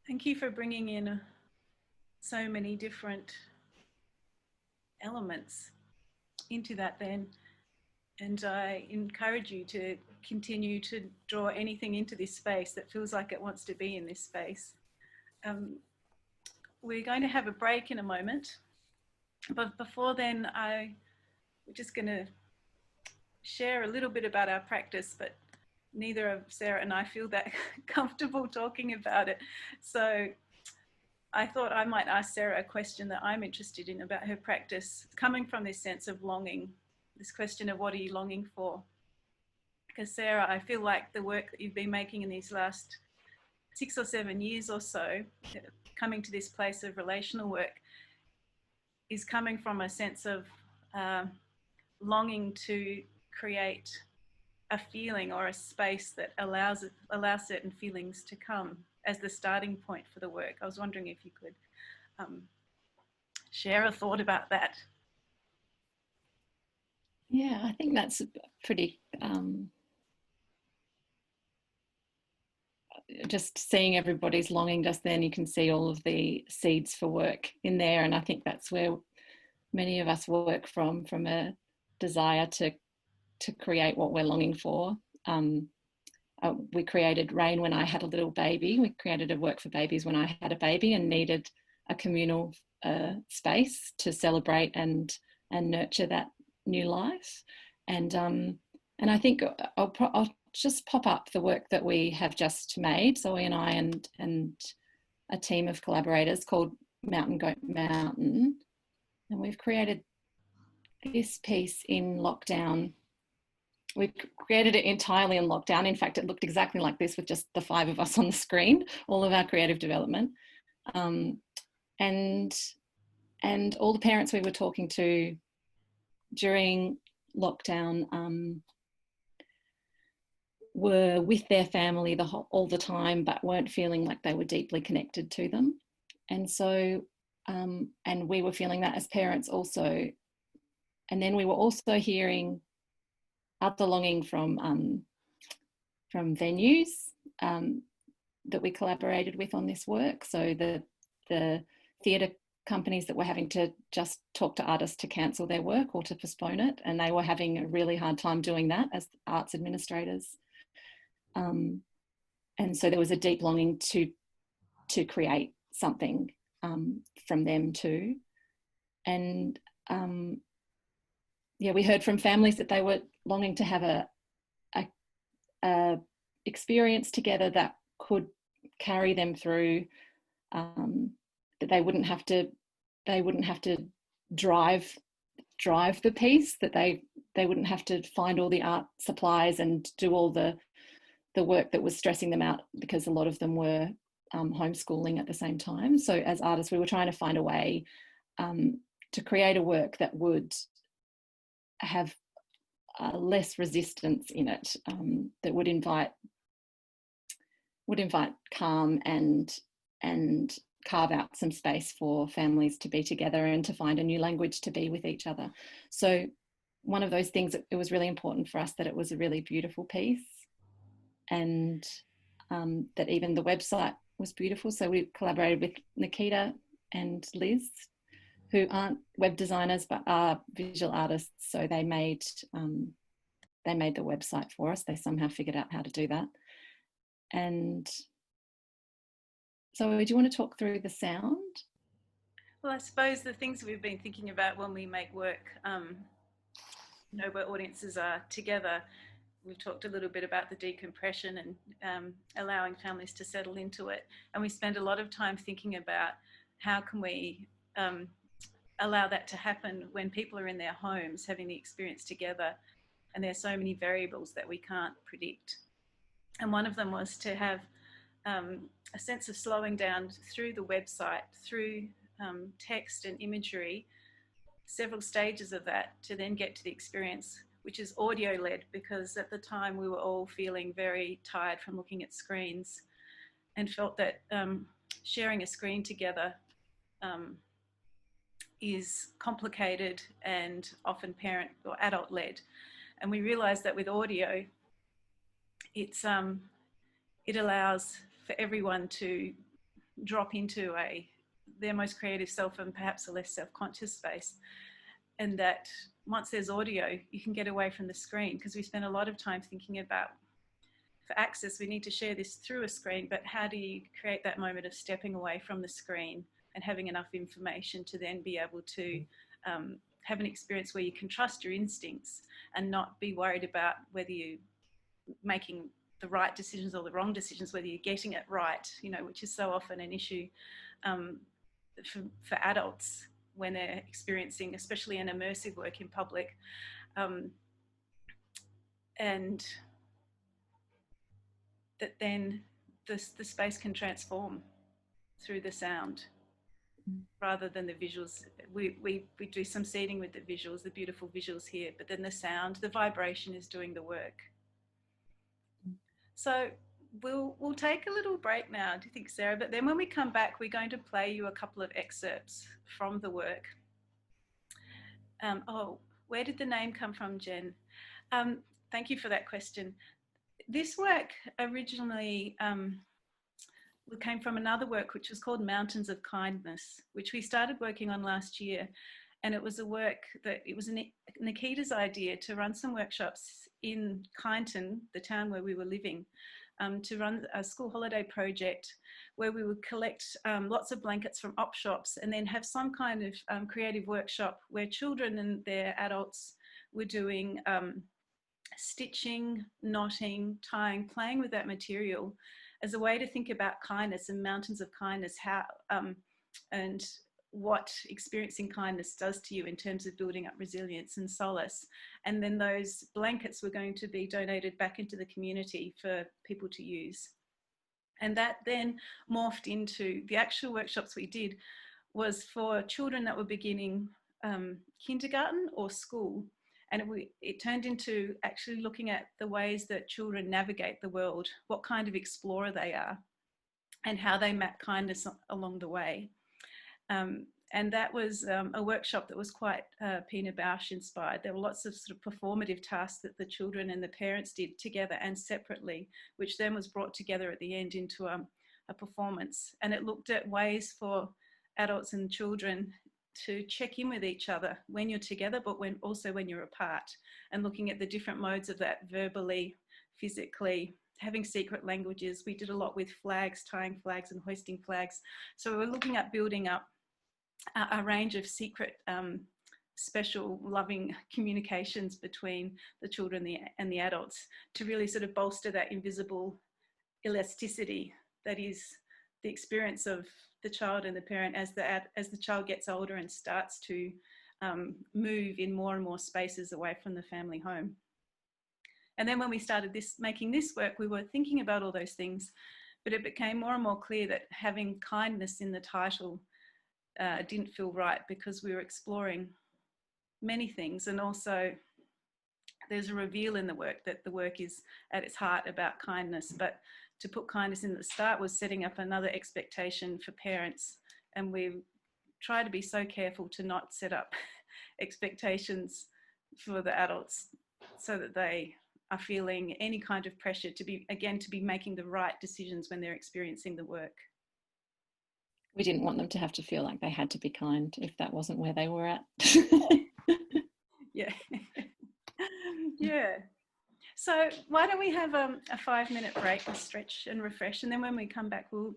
[SPEAKER 11] Thank you for bringing in so many different elements into that then. And I encourage you to continue to draw anything into this space that feels like it wants to be in this space. We're going to have a break in a moment, but before then, we're just going to share a little bit about our practice, but neither of Sarah and I feel that comfortable talking about it. So I thought I might ask Sarah a question that I'm interested in about her practice, coming from this sense of longing, this question of what are you longing for? Because Sarah, I feel like the work that you've been making in these last 6 or 7 years or so, coming to this place of relational work, is coming from a sense of longing to create a feeling or a space that allows certain feelings to come as the starting point for the work. I was wondering if you could share a thought about that.
[SPEAKER 12] Yeah, I think that's pretty, just seeing everybody's longing just then, you can see all of the seeds for work in there. And I think that's where many of us work from a desire to create what we're longing for. We created Rain when I had a little baby. We created a work for babies when I had a baby and needed a communal space to celebrate and nurture that new life. And I think I'll just pop up the work that we have just made. Zoe and I and a team of collaborators called Mountain Goat Mountain. And we've created this piece in lockdown. We created it entirely in lockdown. In fact, it looked exactly like this with just the 5 of us on the screen, all of our creative development. And all the parents we were talking to during lockdown were with their family all the time, but weren't feeling like they were deeply connected to them. And so, and we were feeling that as parents also. And then we were also hearing other longing from venues that we collaborated with on this work. So the theatre companies that were having to just talk to artists to cancel their work or to postpone it, and they were having a really hard time doing that as arts administrators. And so there was a deep longing to create something from them too. And yeah, we heard from families that they were longing to have a experience together that could carry them through, that they wouldn't have to drive the piece, that they wouldn't have to find all the art supplies and do all the work that was stressing them out, because a lot of them were homeschooling at the same time. So as artists, we were trying to find a way to create a work that would have less resistance in it, that would invite calm and carve out some space for families to be together and to find a new language to be with each other. So one of those things, it was really important for us that it was a really beautiful piece, and that even the website was beautiful. So we collaborated with Nikita and Liz, who aren't web designers but are visual artists. So they made the website for us. They somehow figured out how to do that. And so do you want to talk through the sound?
[SPEAKER 11] Well, I suppose the things we've been thinking about when we make work, where audiences are together, we've talked a little bit about the decompression and allowing families to settle into it. And we spend a lot of time thinking about how can we allow that to happen when people are in their homes having the experience together, and there's so many variables that we can't predict. And one of them was to have a sense of slowing down through the website, through text and imagery, several stages of that, to then get to the experience, which is audio-led, because at the time we were all feeling very tired from looking at screens, and felt that sharing a screen together is complicated and often parent or adult-led. And we realised that with audio, it's it allows for everyone to drop into their most creative self and perhaps a less self-conscious space. And that once there's audio, you can get away from the screen, because we spend a lot of time thinking about, for access, we need to share this through a screen, but how do you create that moment of stepping away from the screen and having enough information to then be able to have an experience where you can trust your instincts and not be worried about whether you're making the right decisions or the wrong decisions, whether you're getting it right, you know, which is so often an issue for adults when they're experiencing, especially an immersive work in public. And that then the space can transform through the sound rather than the visuals. We do some seeding with the visuals, the beautiful visuals here, but then the sound, the vibration is doing the work. So we'll take a little break now, do you think, Sarah? But then when we come back, we're going to play you a couple of excerpts from the work. Oh, where did the name come from, Jen? Thank you for that question. This work originally came from another work which was called Mountains of Kindness, which we started working on last year. And it was a work that, it was Nikita's idea to run some workshops in Kyneton, the town where we were living, to run a school holiday project where we would collect lots of blankets from op shops and then have some kind of creative workshop where children and their adults were doing stitching, knotting, tying, playing with that material as a way to think about kindness and mountains of kindness, how and what experiencing kindness does to you in terms of building up resilience and solace. And then those blankets were going to be donated back into the community for people to use. And that then morphed into the actual workshops we did was for children that were beginning kindergarten or school. And it turned into actually looking at the ways that children navigate the world, what kind of explorer they are, and how they map kindness along the way. And that was a workshop that was quite Pina Bausch inspired. There were lots of sort of performative tasks that the children and the parents did together and separately, which then was brought together at the end into a performance. And it looked at ways for adults and children to check in with each other when you're together, but also when you're apart, and looking at the different modes of that verbally, physically, having secret languages. We did a lot with flags, tying flags and hoisting flags. So we're looking at building up a range of secret, special, loving communications between the children and the adults to really sort of bolster that invisible elasticity that is the experience of the child and the parent as the child gets older and starts to move in more and more spaces away from the family home. And then when we started making this work, we were thinking about all those things, but it became more and more clear that having kindness in the title didn't feel right, because we were exploring many things. And also there's a reveal in the work that the work is at its heart about kindness, but to put kindness in at the start was setting up another expectation for parents. And we try to be so careful to not set up expectations for the adults so that they are feeling any kind of pressure to be making the right decisions when they're experiencing the work.
[SPEAKER 12] We didn't want them to have to feel like they had to be kind if that wasn't where they were at.
[SPEAKER 11] Yeah. Yeah. So why don't we have a 5-minute break and stretch and refresh, and then when we come back we'll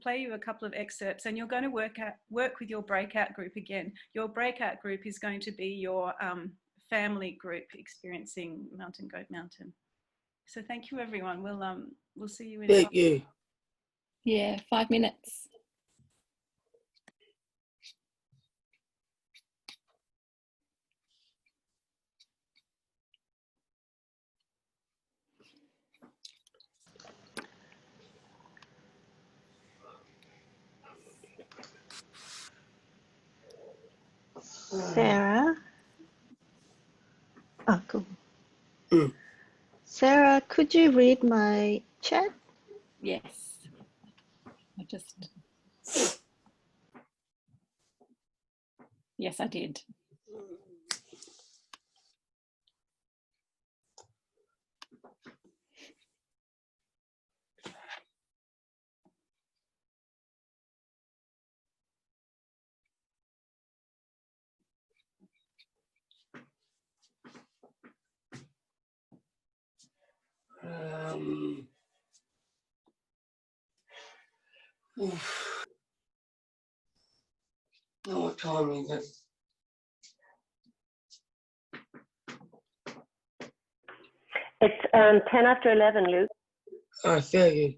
[SPEAKER 11] play you a couple of excerpts, and you're going to work with your breakout group again. Your breakout group is going to be your family group experiencing Mountain Goat Mountain. So thank you everyone. We'll see you in
[SPEAKER 13] Thank you.
[SPEAKER 12] Yeah, 5 minutes.
[SPEAKER 9] Sarah? Oh, cool. Sarah, could you read my chat?
[SPEAKER 12] Yes. Yes, I did.
[SPEAKER 13] What time is it?
[SPEAKER 4] It's 10 after 11, Luke.
[SPEAKER 13] Oh, thank you.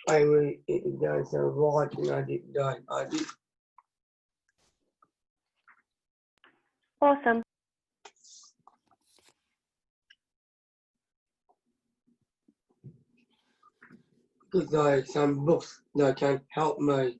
[SPEAKER 13] I really it does sound right, and I did die. I did.
[SPEAKER 4] Awesome.
[SPEAKER 13] Because there are some books that can help me.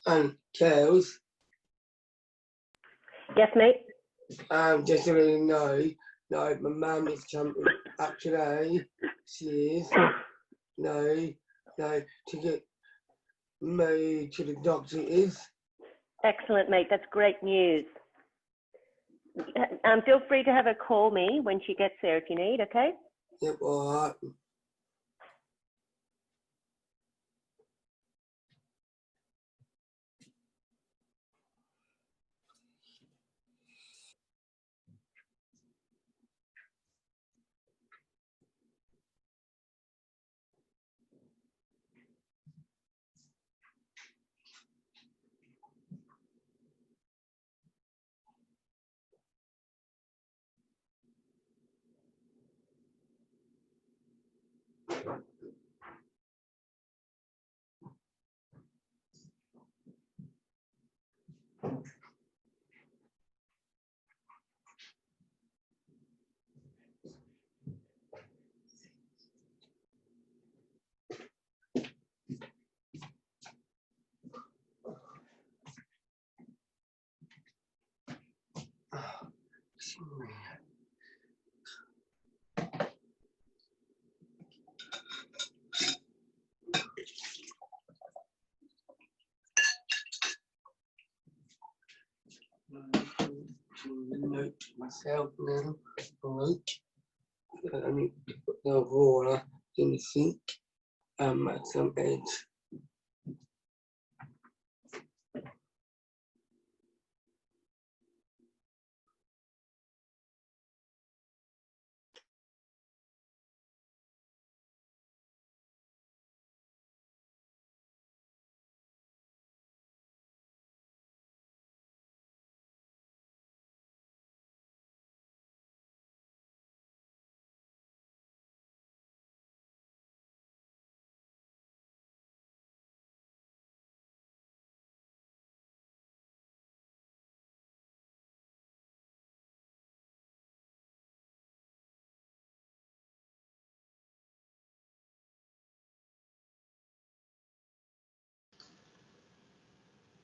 [SPEAKER 13] And Charles,
[SPEAKER 4] Yes, mate.
[SPEAKER 13] just to let you know, no, my mum is coming up today. She is. No, to get me to the doctor is.
[SPEAKER 4] Excellent, mate. That's great news. Feel free to have her call me when she gets there if you need, okay?
[SPEAKER 13] Yep, all right. Note to myself now, right? I need to put the water in the sink at some edge.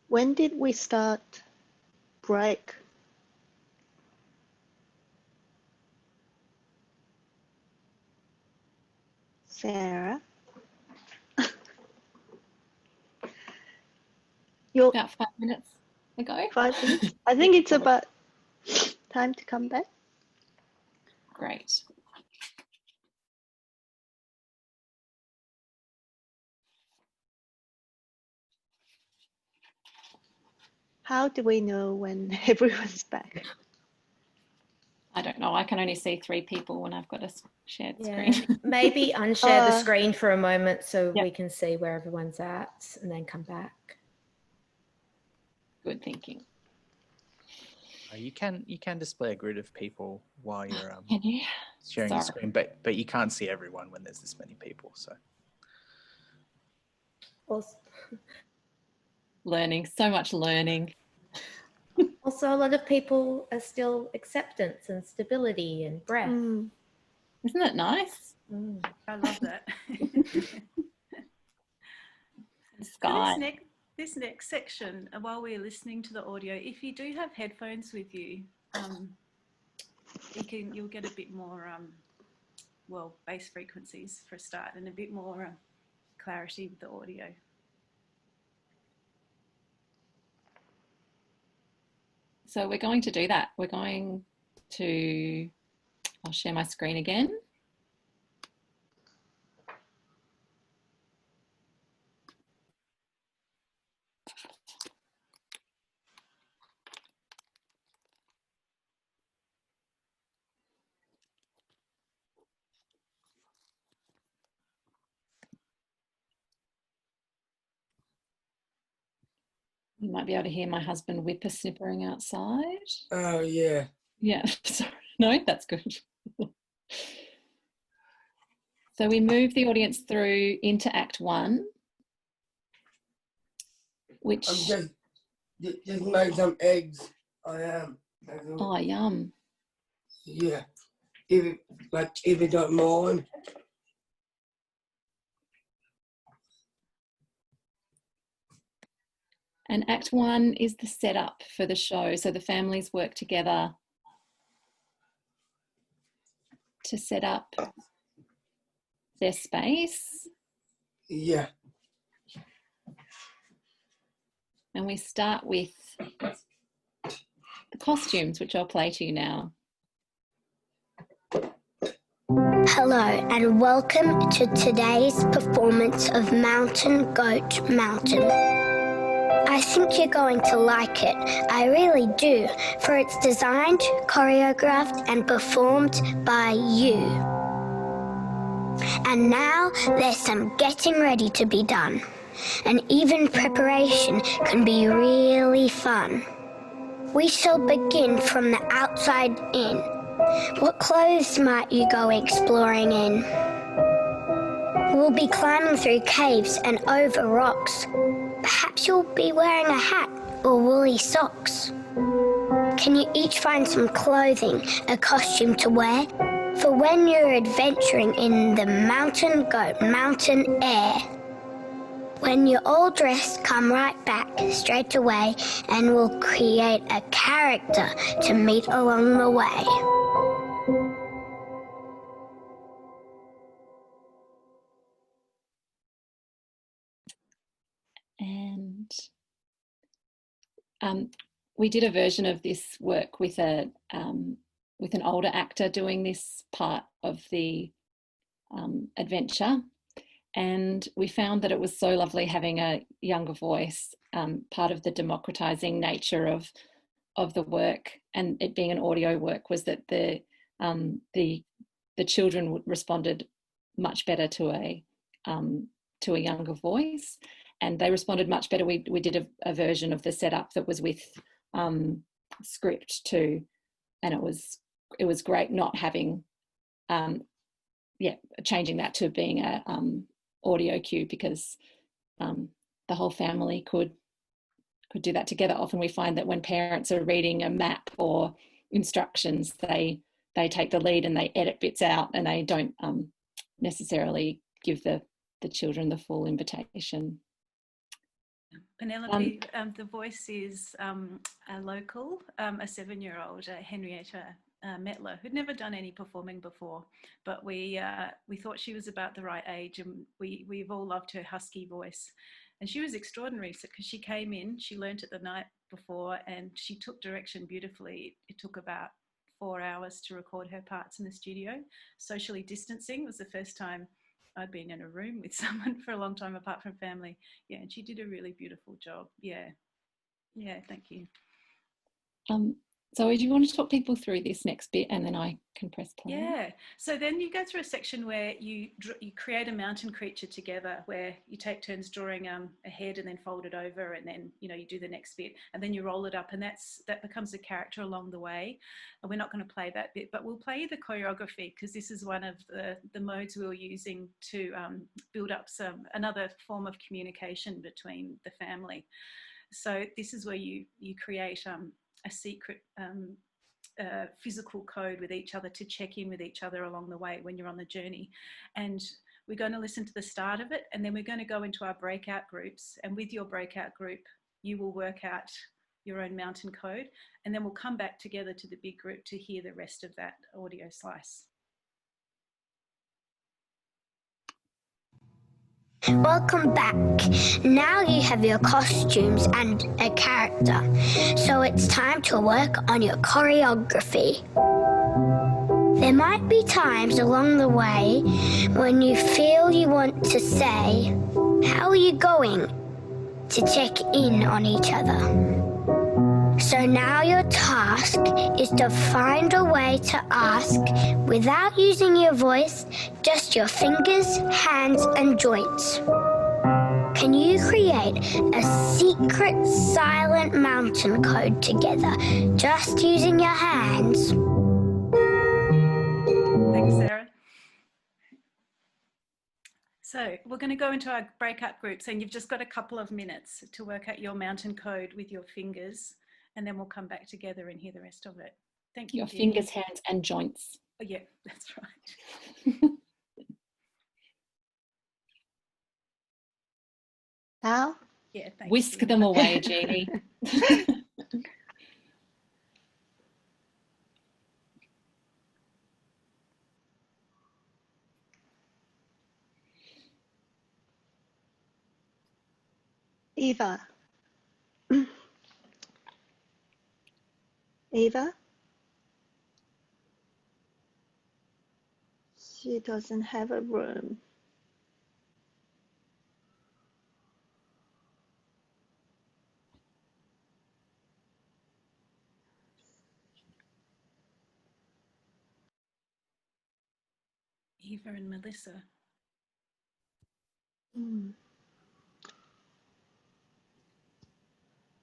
[SPEAKER 9] When did we start? break. Sarah? You're
[SPEAKER 12] About 5 minutes ago.
[SPEAKER 9] 5 minutes? I think it's about time to come back.
[SPEAKER 12] Great.
[SPEAKER 9] How do we know when everyone's back?
[SPEAKER 12] I don't know. I can only see 3 people when I've got a shared
[SPEAKER 1] Yeah,
[SPEAKER 12] screen.
[SPEAKER 1] maybe unshare the screen for a moment so
[SPEAKER 12] Yep.
[SPEAKER 1] we can see where everyone's at and then come back.
[SPEAKER 12] Good thinking.
[SPEAKER 5] You can display a grid of people while you're
[SPEAKER 12] Can you?
[SPEAKER 5] sharing the
[SPEAKER 12] Sorry.
[SPEAKER 5] screen, but you can't see everyone when there's this many people. So
[SPEAKER 1] Also,
[SPEAKER 12] Learning, so much learning.
[SPEAKER 1] also, a lot of people are still acceptance and stability and breath.
[SPEAKER 9] Mm.
[SPEAKER 12] Isn't that nice?
[SPEAKER 11] I love that.
[SPEAKER 12] Sky.
[SPEAKER 11] So this next section, while we're listening to the audio, if you do have headphones with you, you'll get a bit more bass frequencies for a start and a bit more clarity with the audio.
[SPEAKER 12] So we're going to do that. We're going to, I'll share my screen again. You might be able to hear my husband whippersnippering outside.
[SPEAKER 13] Oh, yeah.
[SPEAKER 12] Yeah, sorry. No, that's good. So we move the audience through into Act 1, which...
[SPEAKER 13] I'm just make some eggs. I am.
[SPEAKER 12] Oh, yum.
[SPEAKER 13] Yeah. If you don't mind.
[SPEAKER 12] And Act 1 is the setup for the show. So the families work together to set up their space.
[SPEAKER 13] Yeah.
[SPEAKER 12] And we start with the costumes, which I'll play to you now.
[SPEAKER 15] Hello and welcome to today's performance of Mountain Goat Mountain. I think you're going to like it, I really do, for it's designed, choreographed and performed by you. And now there's some getting ready to be done, and even preparation can be really fun. We shall begin from the outside in. What clothes might you go exploring in? We'll be climbing through caves and over rocks. Perhaps you'll be wearing a hat or woolly socks. Can you each find some clothing, a costume to wear? For when you're adventuring in the mountain goat mountain air. When you're all dressed, come right back straight away and we'll create a character to meet along the way.
[SPEAKER 12] And we did a version of this work with an older actor doing this part of the adventure, and we found that it was so lovely having a younger voice. Part of the democratizing nature of the work and it being an audio work was that the children responded much better to a younger voice, and they responded much better. We did a version of the setup that was with script too, and it was great not having changing that to being a audio cue, because the whole family could do that together. Often we find that when parents are reading a map or instructions, they take the lead and they edit bits out, and they don't necessarily give the children the full invitation.
[SPEAKER 11] Penelope, the voice is a local, a 7-year-old, Henrietta Metler, who'd never done any performing before, but we thought she was about the right age, and we've all loved her husky voice. And she was extraordinary because she came in, she learnt it the night before, and she took direction beautifully. It took about 4 hours to record her parts in the studio. Socially distancing was the first time I'd been in a room with someone for a long time apart from family. Yeah, and she did a really beautiful job. Yeah, thank you.
[SPEAKER 12] So do you want to talk people through this next bit, and then I can press play?
[SPEAKER 11] Yeah, so then you go through a section where you create a mountain creature together, where you take turns drawing a head and then fold it over, and then you do the next bit, and then you roll it up, and that becomes a character along the way. And we're not going to play that bit, but we'll play the choreography, because this is one of the modes we were using to build up another form of communication between the family. So this is where you create a secret physical code with each other to check in with each other along the way when you're on the journey. And we're going to listen to the start of it, and then we're going to go into our breakout groups, and with your breakout group you will work out your own mountain code, and then we'll come back together to the big group to hear the rest of that audio slice.
[SPEAKER 15] Welcome back. Now you have your costumes and a character, so it's time to work on your choreography. There might be times along the way when you feel you want to say, "How are you going?" to check in on each other. So now your task is to find a way to ask without using your voice, just your fingers, hands, and joints. Can you create a secret silent mountain code together, just using your hands?
[SPEAKER 11] Thanks, Sarah. So we're going to go into our breakout groups, and you've just got a couple of minutes to work out your mountain code with your fingers, and then we'll come back together and hear the rest of it. Thank you,
[SPEAKER 12] Your
[SPEAKER 11] Jenny.
[SPEAKER 12] fingers, hands, and joints.
[SPEAKER 11] Oh, yeah, that's right.
[SPEAKER 9] Now?
[SPEAKER 11] Yeah, thanks.
[SPEAKER 12] Whisk
[SPEAKER 11] Jenny.
[SPEAKER 12] them away, Jeannie.
[SPEAKER 9] Eva. Eva? She doesn't have a room.
[SPEAKER 11] Eva and Melissa.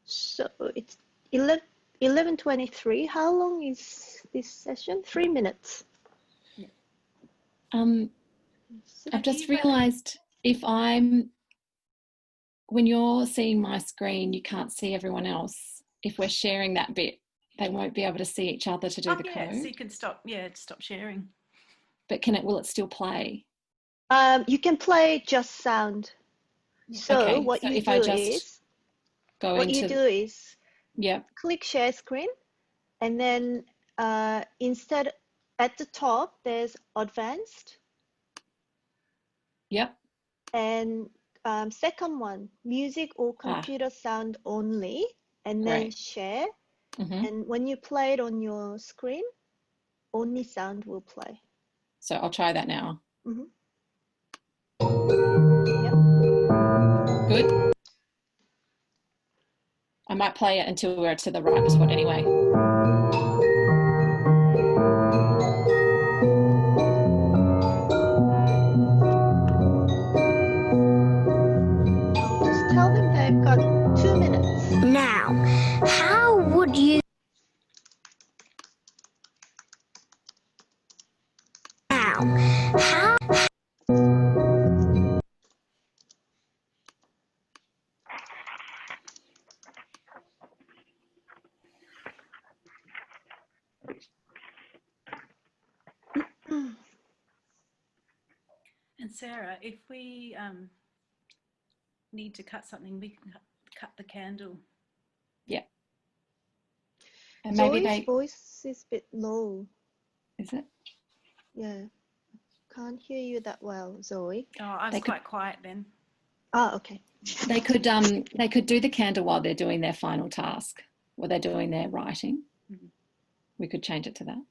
[SPEAKER 9] So it's 11:23. How long is this session? 3 minutes.
[SPEAKER 12] I've just realised when you're seeing my screen, you can't see everyone else. If we're sharing that bit, they won't be able to see each other to do the code.
[SPEAKER 11] So you can stop sharing.
[SPEAKER 12] But will it still play?
[SPEAKER 9] You can play just sound. So
[SPEAKER 12] okay,
[SPEAKER 9] what
[SPEAKER 12] so
[SPEAKER 9] you
[SPEAKER 12] if
[SPEAKER 9] do
[SPEAKER 12] I just
[SPEAKER 9] is
[SPEAKER 12] go
[SPEAKER 9] what
[SPEAKER 12] into
[SPEAKER 9] you do is
[SPEAKER 12] yep.
[SPEAKER 9] click share screen, and then instead at the top there's advanced.
[SPEAKER 12] Yep.
[SPEAKER 9] And second one, music or computer sound only, and then share. And when you play it on your screen, only sound will play.
[SPEAKER 12] So I'll try that now.
[SPEAKER 9] Yep.
[SPEAKER 12] Good. I might play it until we're to the right spot anyway.
[SPEAKER 9] Just tell them they've got 2 minutes.
[SPEAKER 15] Now, how would you...
[SPEAKER 11] And Sarah, if we need to cut something, we can cut the candle.
[SPEAKER 12] Yeah. And maybe
[SPEAKER 9] Zoe's voice is a bit low.
[SPEAKER 12] Is it?
[SPEAKER 9] Yeah. Can't hear you that well, Zoe.
[SPEAKER 11] Oh, I was quite quiet then.
[SPEAKER 9] Oh, okay.
[SPEAKER 12] They could do the candle while they're doing their final task, or they're doing their writing.
[SPEAKER 11] Mm-hmm.
[SPEAKER 12] We could change it to that.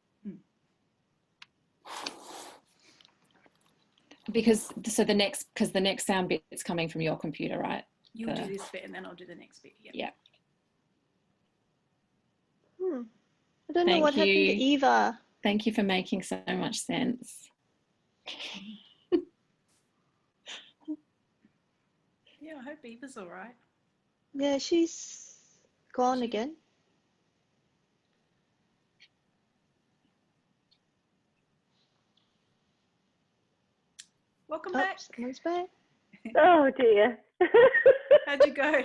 [SPEAKER 12] Because the next sound bit is coming from your computer, right?
[SPEAKER 11] You'll do this bit and then I'll do the next bit.
[SPEAKER 12] Yeah.
[SPEAKER 9] I don't know what happened to Eva.
[SPEAKER 12] Thank you for making so much sense.
[SPEAKER 11] Yeah, I hope Eva's all right.
[SPEAKER 9] Yeah, she's gone again.
[SPEAKER 11] Welcome back.
[SPEAKER 9] Someone's back.
[SPEAKER 4] Oh dear.
[SPEAKER 11] How'd you go?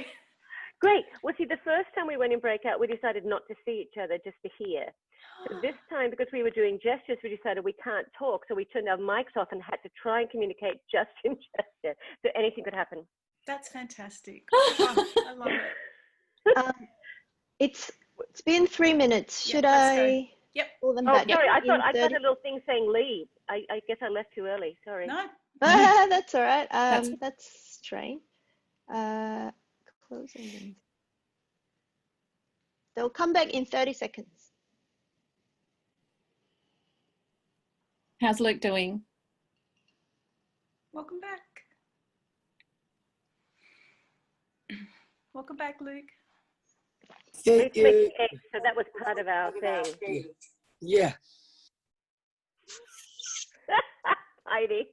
[SPEAKER 4] Great. Well, see, the first time we went in breakout, we decided not to see each other, just to hear. So this time, because we were doing gestures, we decided we can't talk. So we turned our mics off and had to try and communicate just in gesture. So anything could happen.
[SPEAKER 11] That's fantastic. Oh, I love it.
[SPEAKER 9] It's been 3 minutes. Should
[SPEAKER 11] let's go.
[SPEAKER 9] I call them
[SPEAKER 4] Oh,
[SPEAKER 9] back?
[SPEAKER 4] sorry. I thought
[SPEAKER 9] in
[SPEAKER 4] I got
[SPEAKER 9] 30?
[SPEAKER 4] a little thing saying leave. I guess I left too early. Sorry.
[SPEAKER 11] No.
[SPEAKER 9] That's all right. That's strange. Closing them. They'll come back in 30 seconds.
[SPEAKER 12] How's Luke doing?
[SPEAKER 11] Welcome back. Welcome back, Luke.
[SPEAKER 4] It's making eggs, so that was part of our thing.
[SPEAKER 13] Yeah.
[SPEAKER 4] Heidi.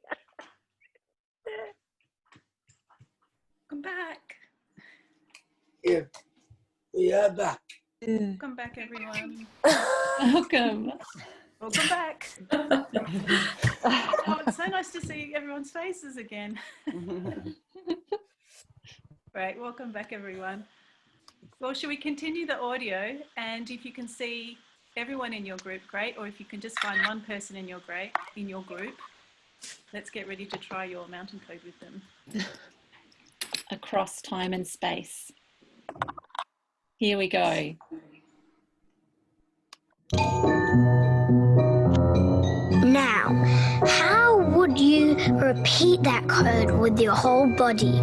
[SPEAKER 11] Welcome back.
[SPEAKER 13] Yeah. We are back.
[SPEAKER 11] Welcome back, everyone.
[SPEAKER 12] Welcome.
[SPEAKER 11] Welcome back. Oh, it's so nice to see everyone's faces again. Right, welcome back, everyone. Well, should we continue the audio? And if you can see everyone in your group, great. Or if you can just find one person in your group, let's get ready to try your mountain code with them.
[SPEAKER 12] Across time and space. Here we go.
[SPEAKER 15] Now, how would you repeat that code with your whole body?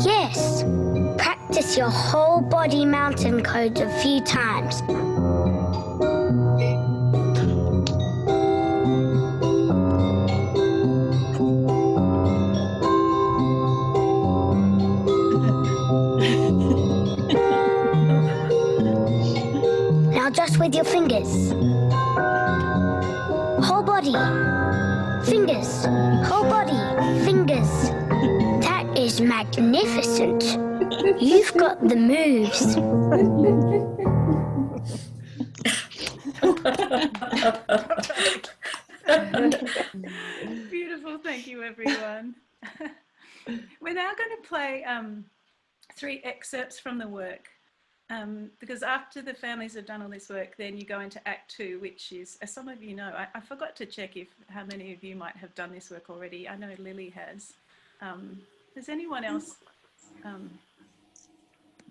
[SPEAKER 15] Yes. Practice your whole body mountain codes a few times. Now just with your fingers. Whole body. Fingers. Whole body. Fingers. That is magnificent. You've got the moves.
[SPEAKER 11] Beautiful, thank you, everyone. We're now going to play 3 excerpts from the work. Because after the families have done all this work, then you go into Act 2, which is, as some of you know, I forgot to check how many of you might have done this work already. I know Lily has. Has anyone else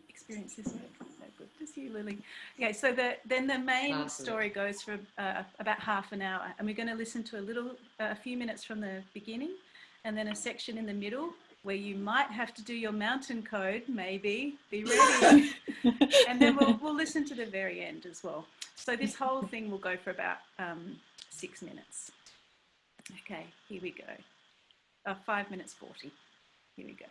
[SPEAKER 11] experienced this work? No, good. Just you, Lily. Okay, so then the main story goes for about half an hour, and we're going to listen to a few minutes from the beginning, and then a section in the middle where you might have to do your mountain code, maybe, be ready. And then we'll listen to the very end as well. So this whole thing will go for about 6 minutes. Okay, here we go. 5 minutes 40. Here we go.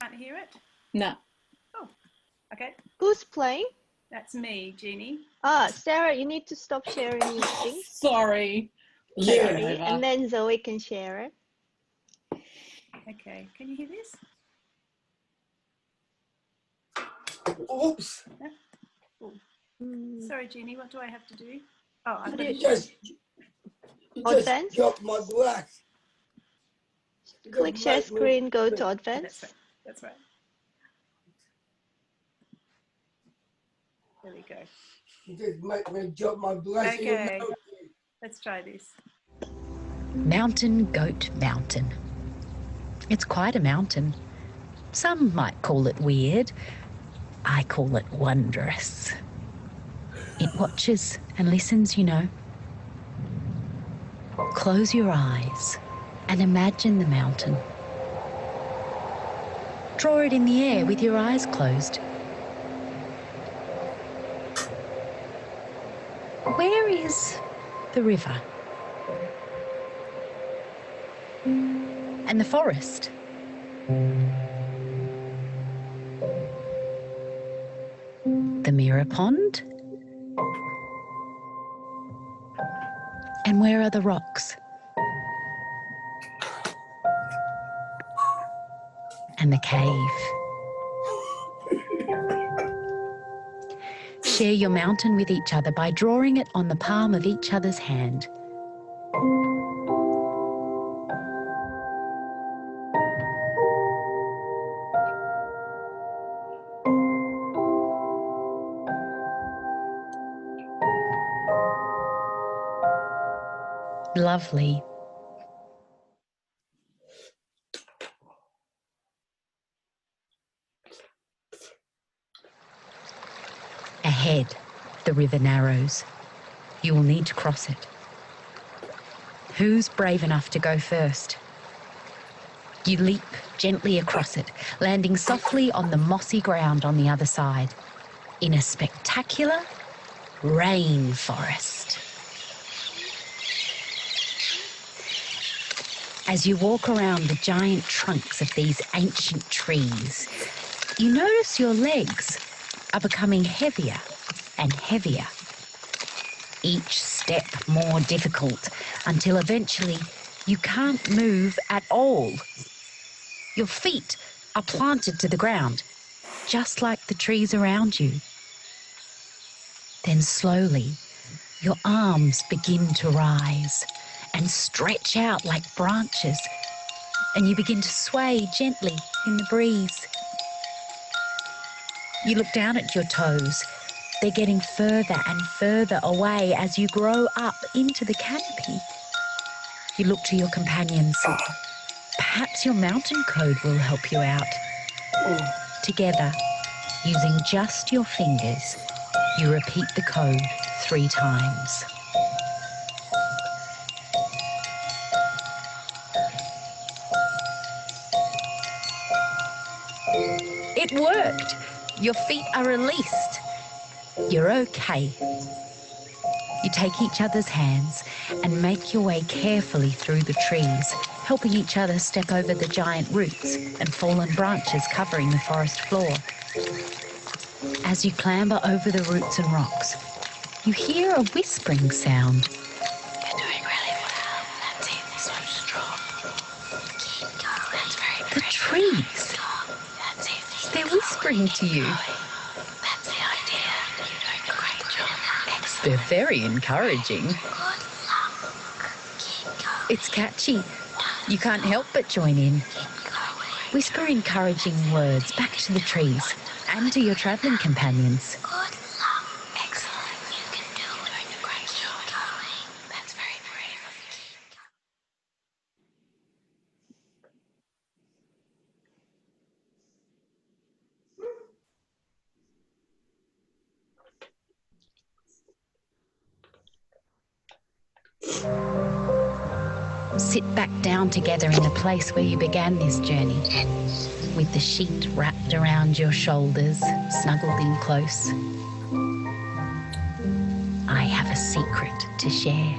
[SPEAKER 11] Can't hear it?
[SPEAKER 12] No.
[SPEAKER 11] Oh, okay.
[SPEAKER 9] Who's playing?
[SPEAKER 11] That's me, Jeannie.
[SPEAKER 9] Sarah, you need to stop sharing your thing.
[SPEAKER 12] Sorry.
[SPEAKER 13] Yeah.
[SPEAKER 9] And then Zoe can share it.
[SPEAKER 11] Okay, can you hear this?
[SPEAKER 13] Oops.
[SPEAKER 11] Sorry, Jeannie, what do I have to do? Oh, I've got
[SPEAKER 13] You
[SPEAKER 11] to
[SPEAKER 13] just
[SPEAKER 9] Advance.
[SPEAKER 13] dropped my glass.
[SPEAKER 9] Click share screen, go to advance.
[SPEAKER 11] That's right. There we go.
[SPEAKER 13] You just make me drop my glass in your
[SPEAKER 11] Okay,
[SPEAKER 13] mouth.
[SPEAKER 11] let's try this.
[SPEAKER 16] Mountain Goat Mountain. It's quite a mountain. Some might call it weird. I call it wondrous. It watches and listens, you know. Close your eyes and imagine the mountain. Draw it in the air with your eyes closed. Where is the river? And the forest? The mirror pond? And where are the rocks? And the cave? Share your mountain with each other by drawing it on the palm of each other's hand. Lovely. Ahead, the river narrows. You will need to cross it. Who's brave enough to go first? You leap gently across it, landing softly on the mossy ground on the other side, in a spectacular rainforest. As you walk around the giant trunks of these ancient trees, you notice your legs are becoming heavier and heavier. Each step more difficult until eventually you can't move at all. Your feet are planted to the ground, just like the trees around you. Then slowly, your arms begin to rise and stretch out like branches, and you begin to sway gently in the breeze. You look down at your toes. They're getting further and further away as you grow up into the canopy. You look to your companions. Perhaps your mountain code will help you out. Together, using just your fingers, you repeat the code 3 times. It worked! Your feet are released. You're okay. You take each other's hands and make your way carefully through the trees, helping each other step over the giant roots and fallen branches covering the forest floor. As you clamber over the roots and rocks, you hear a whispering sound. You're doing really well. That's it. So strong. Keep going. That's very brave. The trees. That's it. They're whispering to you. That's the idea. You're doing a great job. Excellent. They're very encouraging. Good luck. Keep going. It's catchy. You can't help but join in. Whisper encouraging words back to the trees and to your travelling companions. Good luck. Excellent. You can do it. Doing a great job. Going. That's very brave of you. Sit back down together in the place where you began this journey, with the sheet wrapped around your shoulders, snuggled in close. I have a secret to share.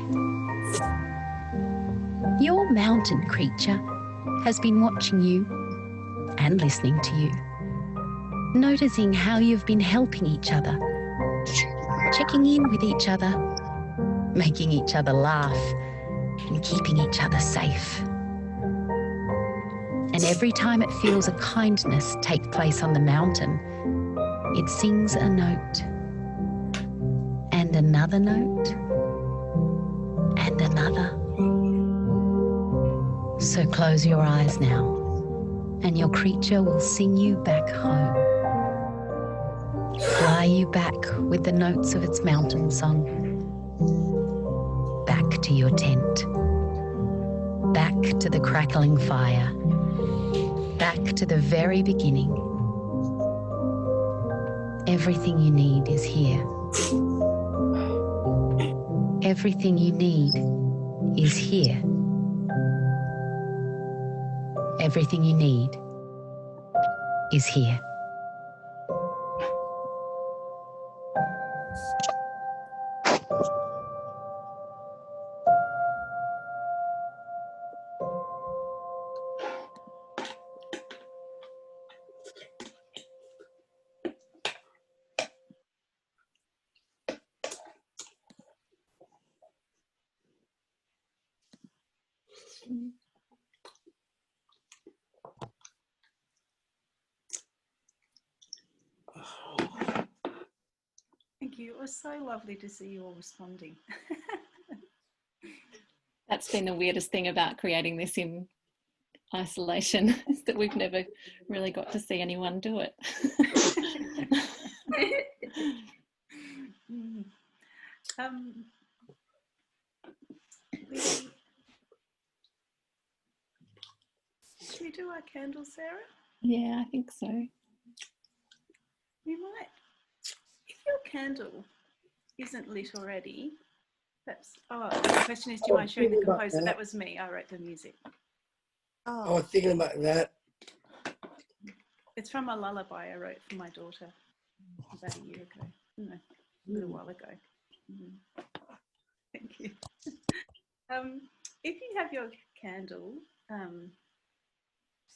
[SPEAKER 16] Your mountain creature has been watching you and listening to you, noticing how you've been helping each other, checking in with each other, making each other laugh, and keeping each other safe. And every time it feels a kindness take place on the mountain, It sings a note, and another note, and another. So close your eyes now, and your creature will sing you back home. Fly you back with the notes of its mountain song. Back to your tent. Back to the crackling fire. Back to the very beginning. Everything you need is here. Everything you need is here. Everything you need is here.
[SPEAKER 11] Thank you. It was so lovely to see you all responding.
[SPEAKER 12] That's been the weirdest thing about creating this in isolation, is that we've never really got to see anyone do it.
[SPEAKER 11] Should we do our candles, Sarah?
[SPEAKER 12] Yeah, I think so.
[SPEAKER 11] You might, if your candle isn't lit already, perhaps, the question is, do you mind showing the composer? That was me, I wrote the music.
[SPEAKER 13] I was thinking about that.
[SPEAKER 11] It's from a lullaby I wrote for my daughter about a year ago. No, a little while ago. Thank you. If you have your candle,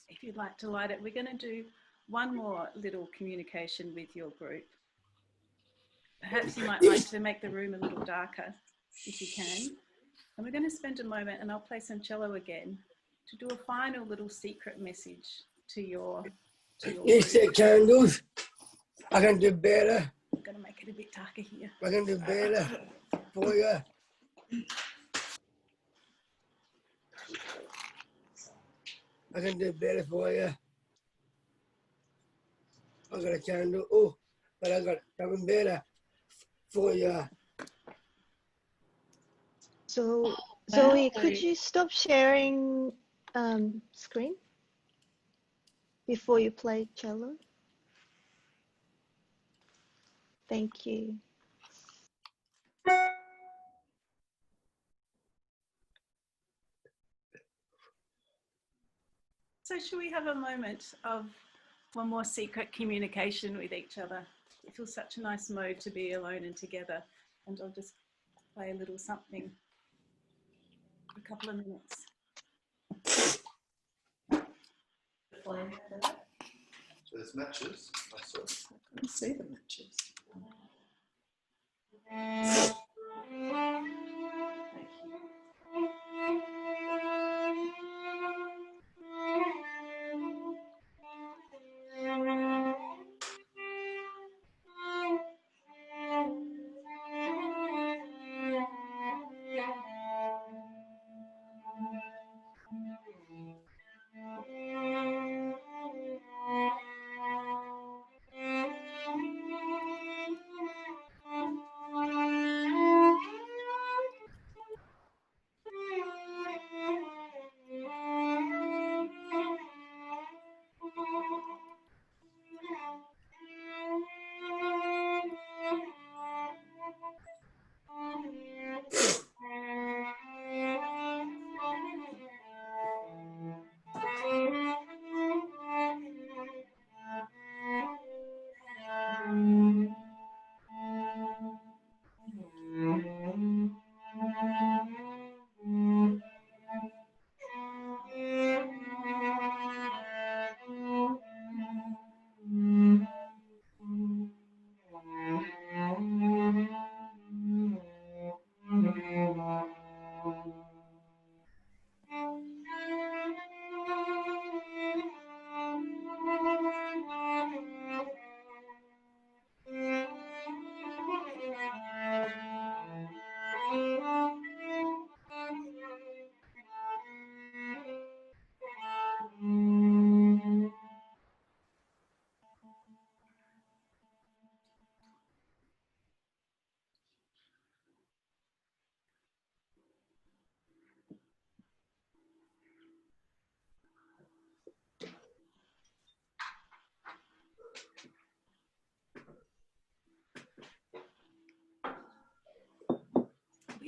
[SPEAKER 11] if you'd like to light it, we're going to do one more little communication with your group. Perhaps you might like to make the room a little darker if you can. And we're going to spend a moment, and I'll play some cello again, to do a final little secret message to your
[SPEAKER 13] You said candles. I can do better.
[SPEAKER 11] I'm going to make it a bit darker here.
[SPEAKER 13] I can do better for you. I can do better for you. I got a candle. Oh, but I got something better for you.
[SPEAKER 9] So, Zoe, could you stop sharing screen before you play cello? Thank you.
[SPEAKER 11] So should we have a moment of one more secret communication with each other? It feels such a nice mode to be alone and together. And I'll just play a little something for a couple of minutes.
[SPEAKER 8] So there's matches. I saw.
[SPEAKER 10] I can see the matches.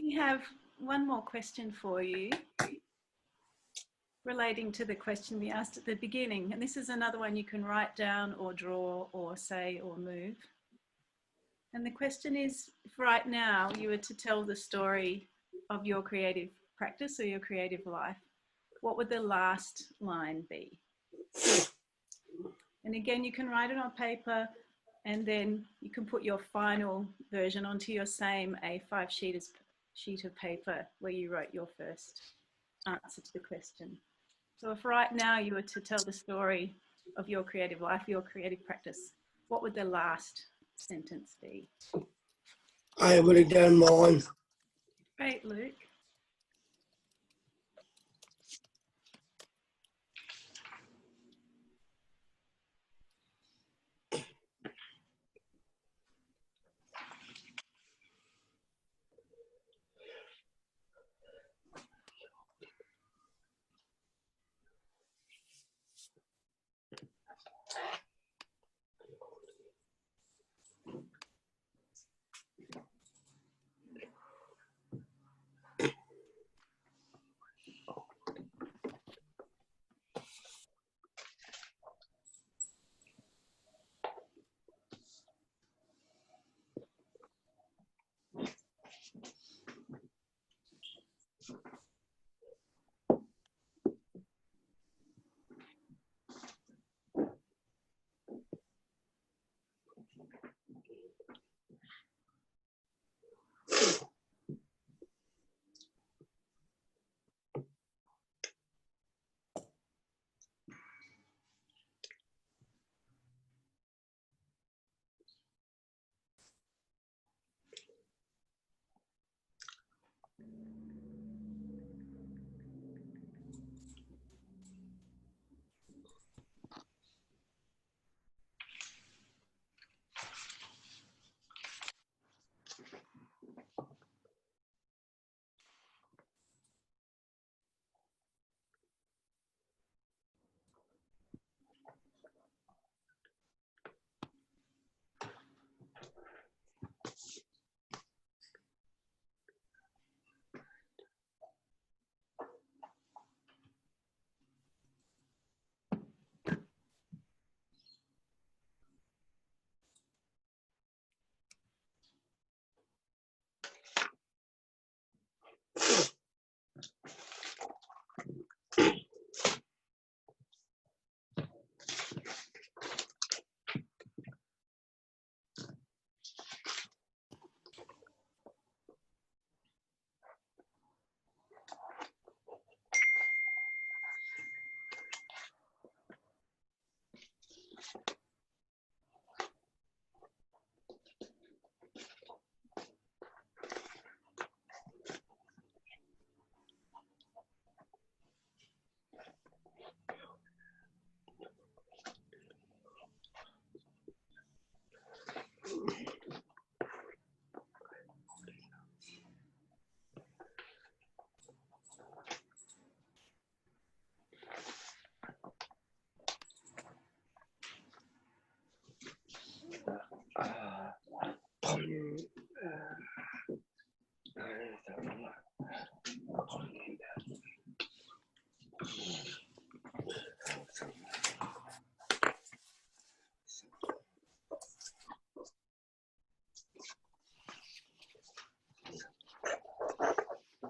[SPEAKER 11] We have one more question for you relating to the question we asked at the beginning. And this is another one you can write down or draw or say or move. And the question is, if right now you were to tell the story of your creative practice or your creative life, what would the last line be? And again, you can write it on paper, and then you can put your final version onto your same A5 sheet of paper where you wrote your first answer to the question. So if right now you were to tell the story of your creative life, your creative practice, what would the last sentence be?
[SPEAKER 13] I would have done mine.
[SPEAKER 11] Great, Luke.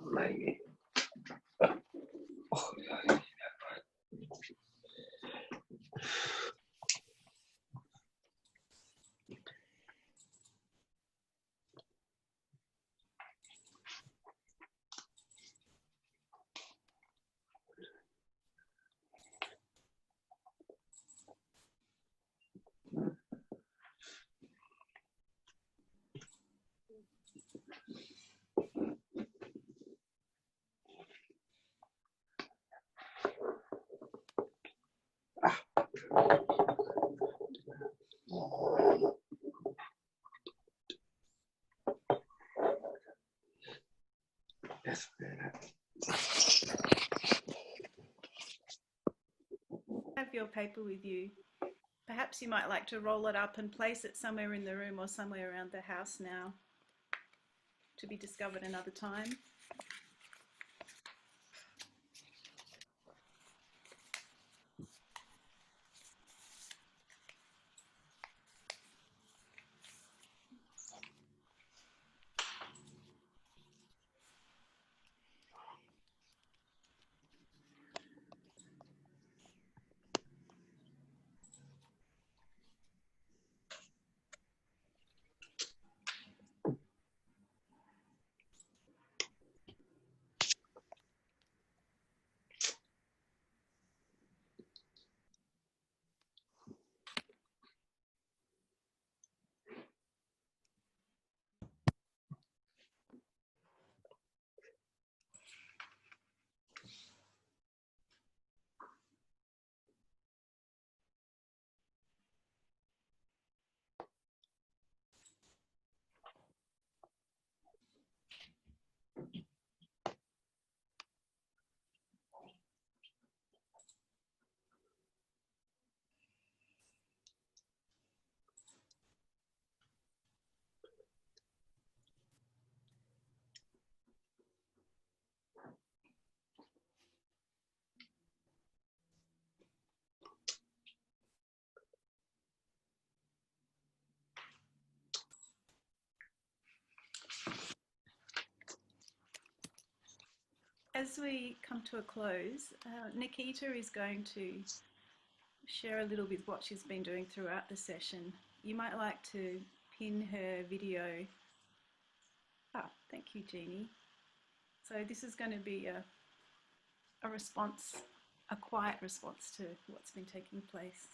[SPEAKER 13] Maybe.
[SPEAKER 11] Have your paper with you. Perhaps you might like to roll it up and place it somewhere in the room or somewhere around the house now. to be discovered another time. As we come to a close, Nikita is going to share a little bit what she's been doing throughout the session. You might like to pin her video. Thank you, Jeannie. So this is going to be a response, a quiet response to what's been taking place.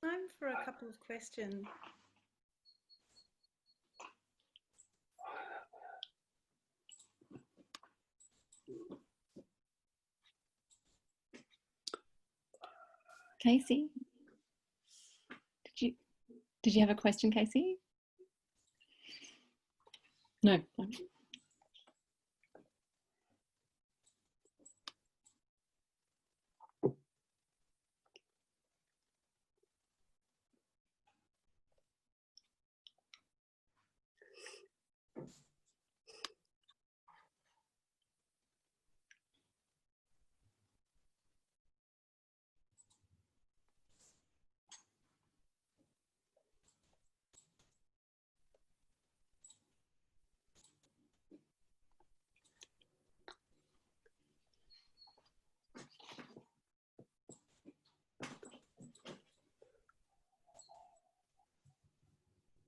[SPEAKER 11] Time for a couple of questions.
[SPEAKER 12] Casey, did you have a question, Casey? No.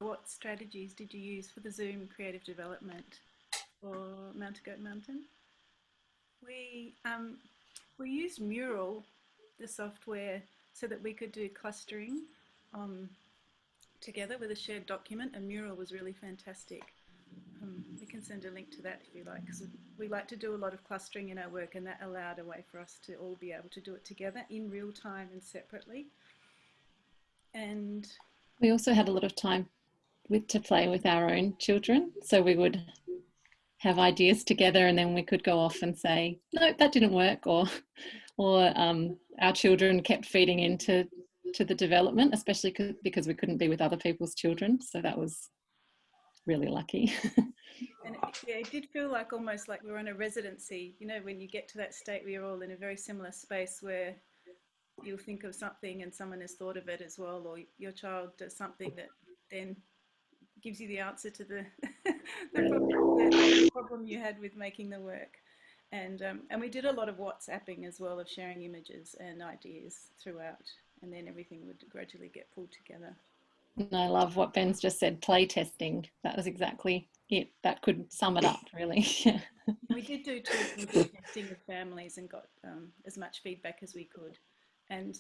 [SPEAKER 11] What strategies did you use for the Zoom creative development for Mount to Goat Mountain? We used Mural, the software, so that we could do clustering together with a shared document, and Mural was really fantastic. We can send a link to that if you like, because we like to do a lot of clustering in our work, and that allowed a way for us to all be able to do it together in real time and separately. And
[SPEAKER 12] we also had a lot of time to play with our own children, so we would have ideas together and then we could go off and say, no, that didn't work, or our children kept feeding into the development, especially because we couldn't be with other people's children, so that was really lucky.
[SPEAKER 11] And it did feel like almost like we were in a residency, you know, when you get to that state where you're all in a very similar space where you'll think of something and someone has thought of it as well, or your child does something that then gives you the answer to the problem you had with making the work. And we did a lot of WhatsApping as well, of sharing images and ideas throughout, and then everything would gradually get pulled together.
[SPEAKER 12] And I love what Ben's just said, play testing. That was exactly it. That could sum it up, really.
[SPEAKER 11] We did do testing with families and got as much feedback as we could. And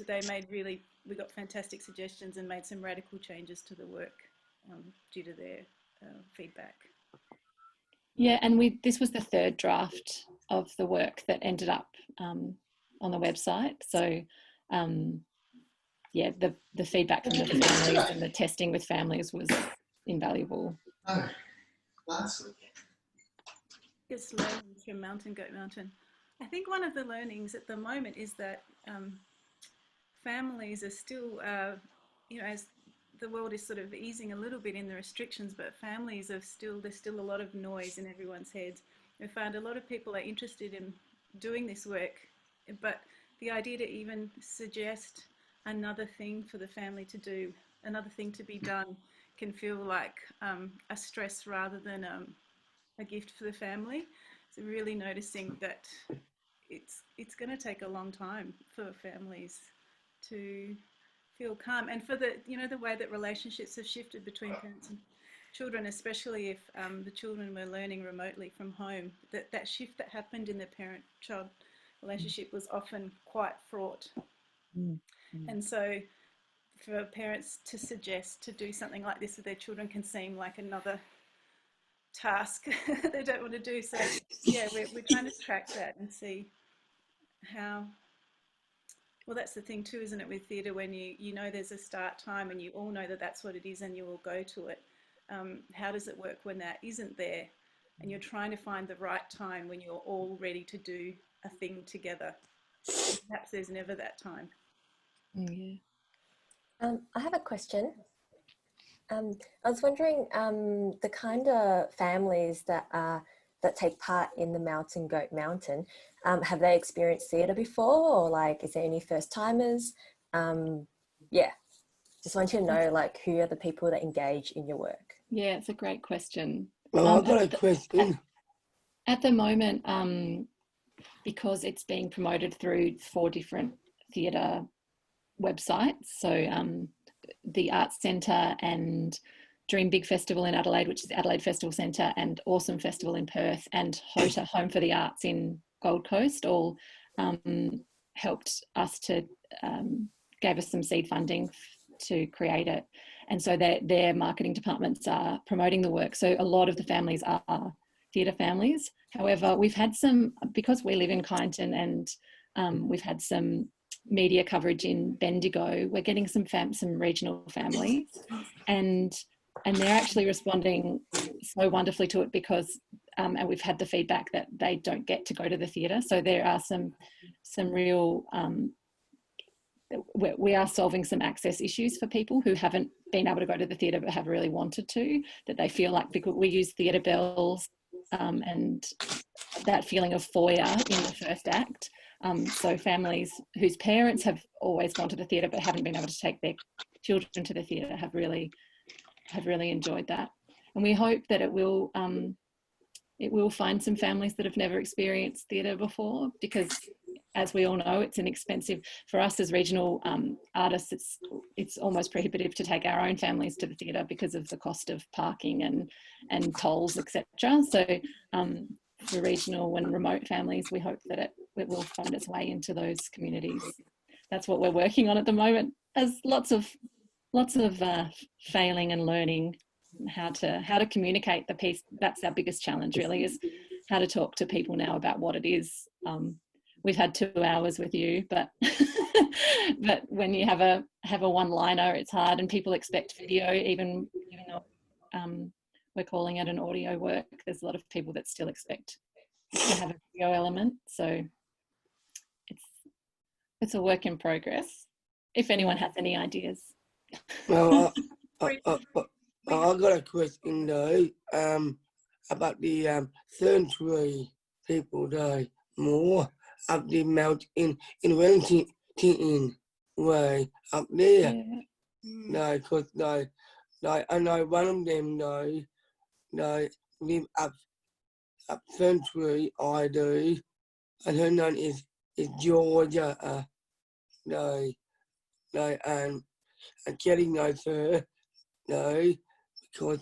[SPEAKER 11] we got fantastic suggestions and made some radical changes to the work due to their feedback.
[SPEAKER 12] Yeah, and this was the third draft of the work that ended up on the website. So yeah, the feedback from the families and the testing with families was invaluable.
[SPEAKER 11] Oh, lastly. It's learnings from Mount and Goat Mountain. I think one of the learnings at the moment is that families are still, you know, as the world is sort of easing a little bit in the restrictions, but families are there's still a lot of noise in everyone's heads. We found a lot of people are interested in doing this work, but the idea to even suggest another thing for the family to do, another thing to be done, can feel like a stress rather than a gift for the family. So really noticing that it's going to take a long time for families to feel calm, and for the the way that relationships have shifted between parents and children, especially if the children were learning remotely from home, that shift that happened in the parent-child relationship was often quite fraught. And so for parents to suggest to do something like this with their children can seem like another task they don't want to do. So yeah, we're trying to track that and see how. Well, that's the thing too, isn't it, with theatre, when you know there's a start time and you all know that that's what it is and you all go to it. How does it work when that isn't there and you're trying to find the right time when you're all ready to do a thing together? Perhaps there's never that time.
[SPEAKER 12] Yeah.
[SPEAKER 17] I have a question. I was wondering, the kind of families that take part in the Mountain Goat Mountain, have they experienced theatre before, or like, is there any first timers? Yeah, just want to know, like, who are the people that engage in your work?
[SPEAKER 12] Yeah, it's a great question.
[SPEAKER 13] Well, I've got a question.
[SPEAKER 12] At the moment, because it's being promoted through 4 different theatre websites, so the Arts Centre and Dream Big Festival in Adelaide, which is Adelaide Festival Centre, and Awesome Festival in Perth, and HOTA, Home for the Arts in Gold Coast, all helped us to, gave us some seed funding to create it. And so their marketing departments are promoting the work. So a lot of the families are theatre families. However, we've had some, because we live in Kyneton, and we've had some media coverage in Bendigo, we're getting some regional families, and they're actually responding so wonderfully to it, because and we've had the feedback that they don't get to go to the theatre. So there are some real we are solving some access issues for people who haven't been able to go to the theatre but have really wanted to, that they feel like, because we use theatre bells and that feeling of foyer in the first act. So families whose parents have always gone to the theatre but haven't been able to take their children to the theatre have really enjoyed that. And we hope that it will find some families that have never experienced theatre before, because as we all know, it's inexpensive for us as regional artists. It's almost prohibitive to take our own families to the theatre because of the cost of parking and tolls, etc. So for regional and remote families, we hope that it will find its way into those communities. That's what we're working on at the moment. There's lots of failing and learning how to communicate the piece. That's our biggest challenge, really, is how to talk to people now about what it is. We've had 2 hours with you, but but when you have a one-liner, it's hard, and people expect video, even though we're calling it an audio work. There's a lot of people that still expect to have a video element. So it's a work in progress. If anyone has any ideas.
[SPEAKER 13] Well, I've got a question though, about the century people though, more up the mountain in Wellington way up there.
[SPEAKER 12] Yeah.
[SPEAKER 13] No, because I know one of them live up century, I do, and her name is Georgia. And Kelly knows her, because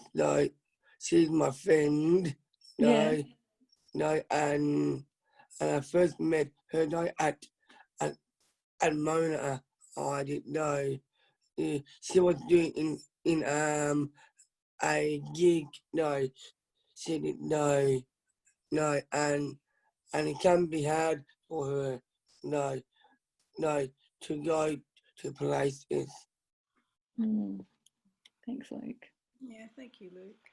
[SPEAKER 13] she's my friend, and I first met her at Mona. I didn't know. She was doing in a gig. She didn't know. And it can be hard for her. To go to places.
[SPEAKER 12] Thanks, Luke.
[SPEAKER 11] Yeah, thank you, Luke.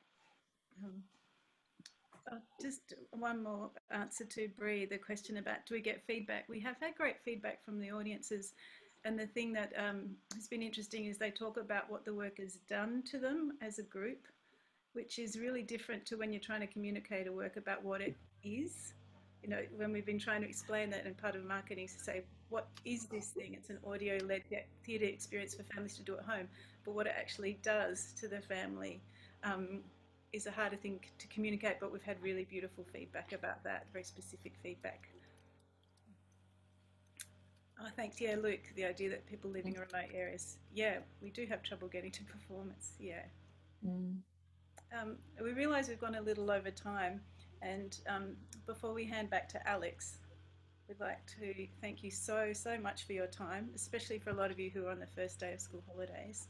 [SPEAKER 11] Just one more answer to Bary, the question about do we get feedback. We have had great feedback from the audiences, and the thing that has been interesting is they talk about what the work has done to them as a group, which is really different to when you're trying to communicate a work about what it is. When we've been trying to explain that, and part of marketing is to say, what is this thing? It's an audio-led theatre experience for families to do at home, but what it actually does to the family is a harder thing to communicate, but we've had really beautiful feedback about that, very specific feedback. Oh, thanks. Yeah, Luke, the idea that people living in remote areas, yeah, we do have trouble getting to performance, yeah. We realise we've gone a little over time, and before we hand back to Alex, we'd like to thank you so much for your time, especially for a lot of you who are on the first day of school holidays.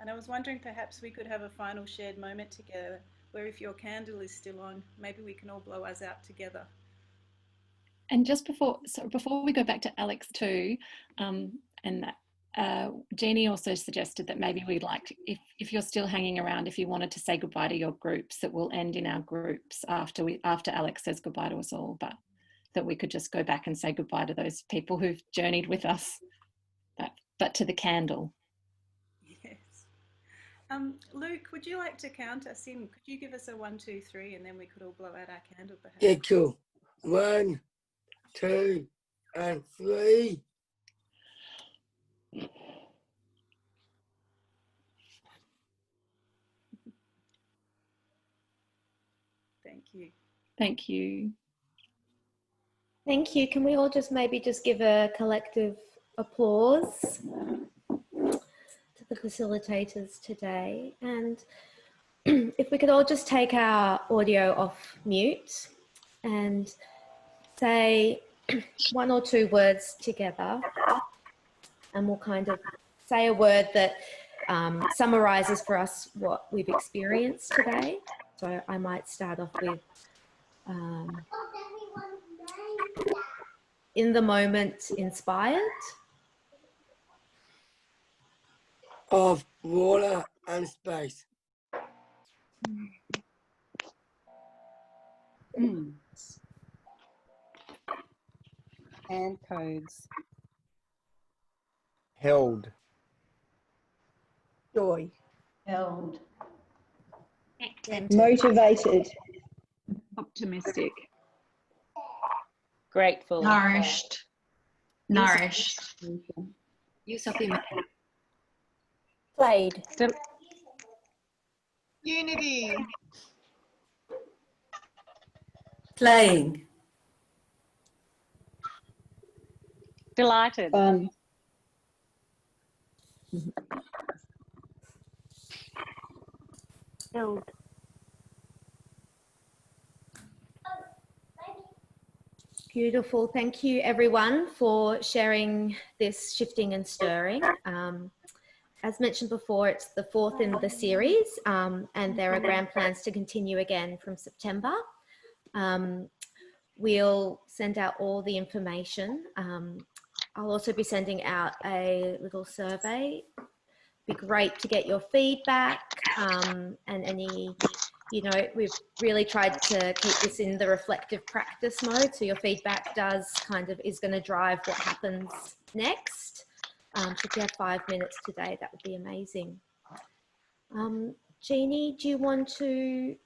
[SPEAKER 11] And I was wondering perhaps we could have a final shared moment together where if your candle is still on, maybe we can all blow ours out together.
[SPEAKER 12] And just before we go back to Alex too, Jeannie also suggested that maybe we'd like to, if you're still hanging around, if you wanted to say goodbye to your groups, that we'll end in our groups after Alex says goodbye to us all, but that we could just go back and say goodbye to those people who've journeyed with us, but to the candle.
[SPEAKER 11] Yes. Luke, would you like to count us in? Could you give us a 1, 2, 3, and then we could all blow out our candle perhaps?
[SPEAKER 13] Yeah, cool. 1, 2, and 3.
[SPEAKER 11] Thank you.
[SPEAKER 12] Thank you.
[SPEAKER 1] Thank you. Can we all maybe give a collective applause to the facilitators today? And if we could all just take our audio off mute and say 1 or 2 words together, and we'll kind of say a word that summarizes for us what we've experienced today. So I might start off with in the moment, inspired.
[SPEAKER 13] Of water and space.
[SPEAKER 2] Hand codes.
[SPEAKER 7] Held.
[SPEAKER 2] Joy.
[SPEAKER 3] Held.
[SPEAKER 2] Motivated.
[SPEAKER 3] Optimistic.
[SPEAKER 10] Grateful.
[SPEAKER 3] Nourished. Nourished.
[SPEAKER 12] Use of the
[SPEAKER 17] Played.
[SPEAKER 6] Unity.
[SPEAKER 3] Playing.
[SPEAKER 10] Delighted.
[SPEAKER 2] Fun.
[SPEAKER 4] Held.
[SPEAKER 1] Beautiful. Thank you everyone for sharing this shifting and stirring. As mentioned before, it's the 4th in the series, and there are grand plans to continue again from September. We'll send out all the information. I'll also be sending out a little survey. It'd be great to get your feedback and any, we've really tried to keep this in the reflective practice mode. So your feedback is going to drive what happens next. So if you have 5 minutes today, that would be amazing. Jeannie, do you want to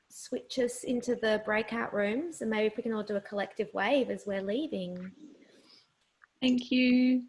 [SPEAKER 1] switch us into the breakout rooms, and maybe if we can all do a collective wave as we're leaving?
[SPEAKER 12] Thank you.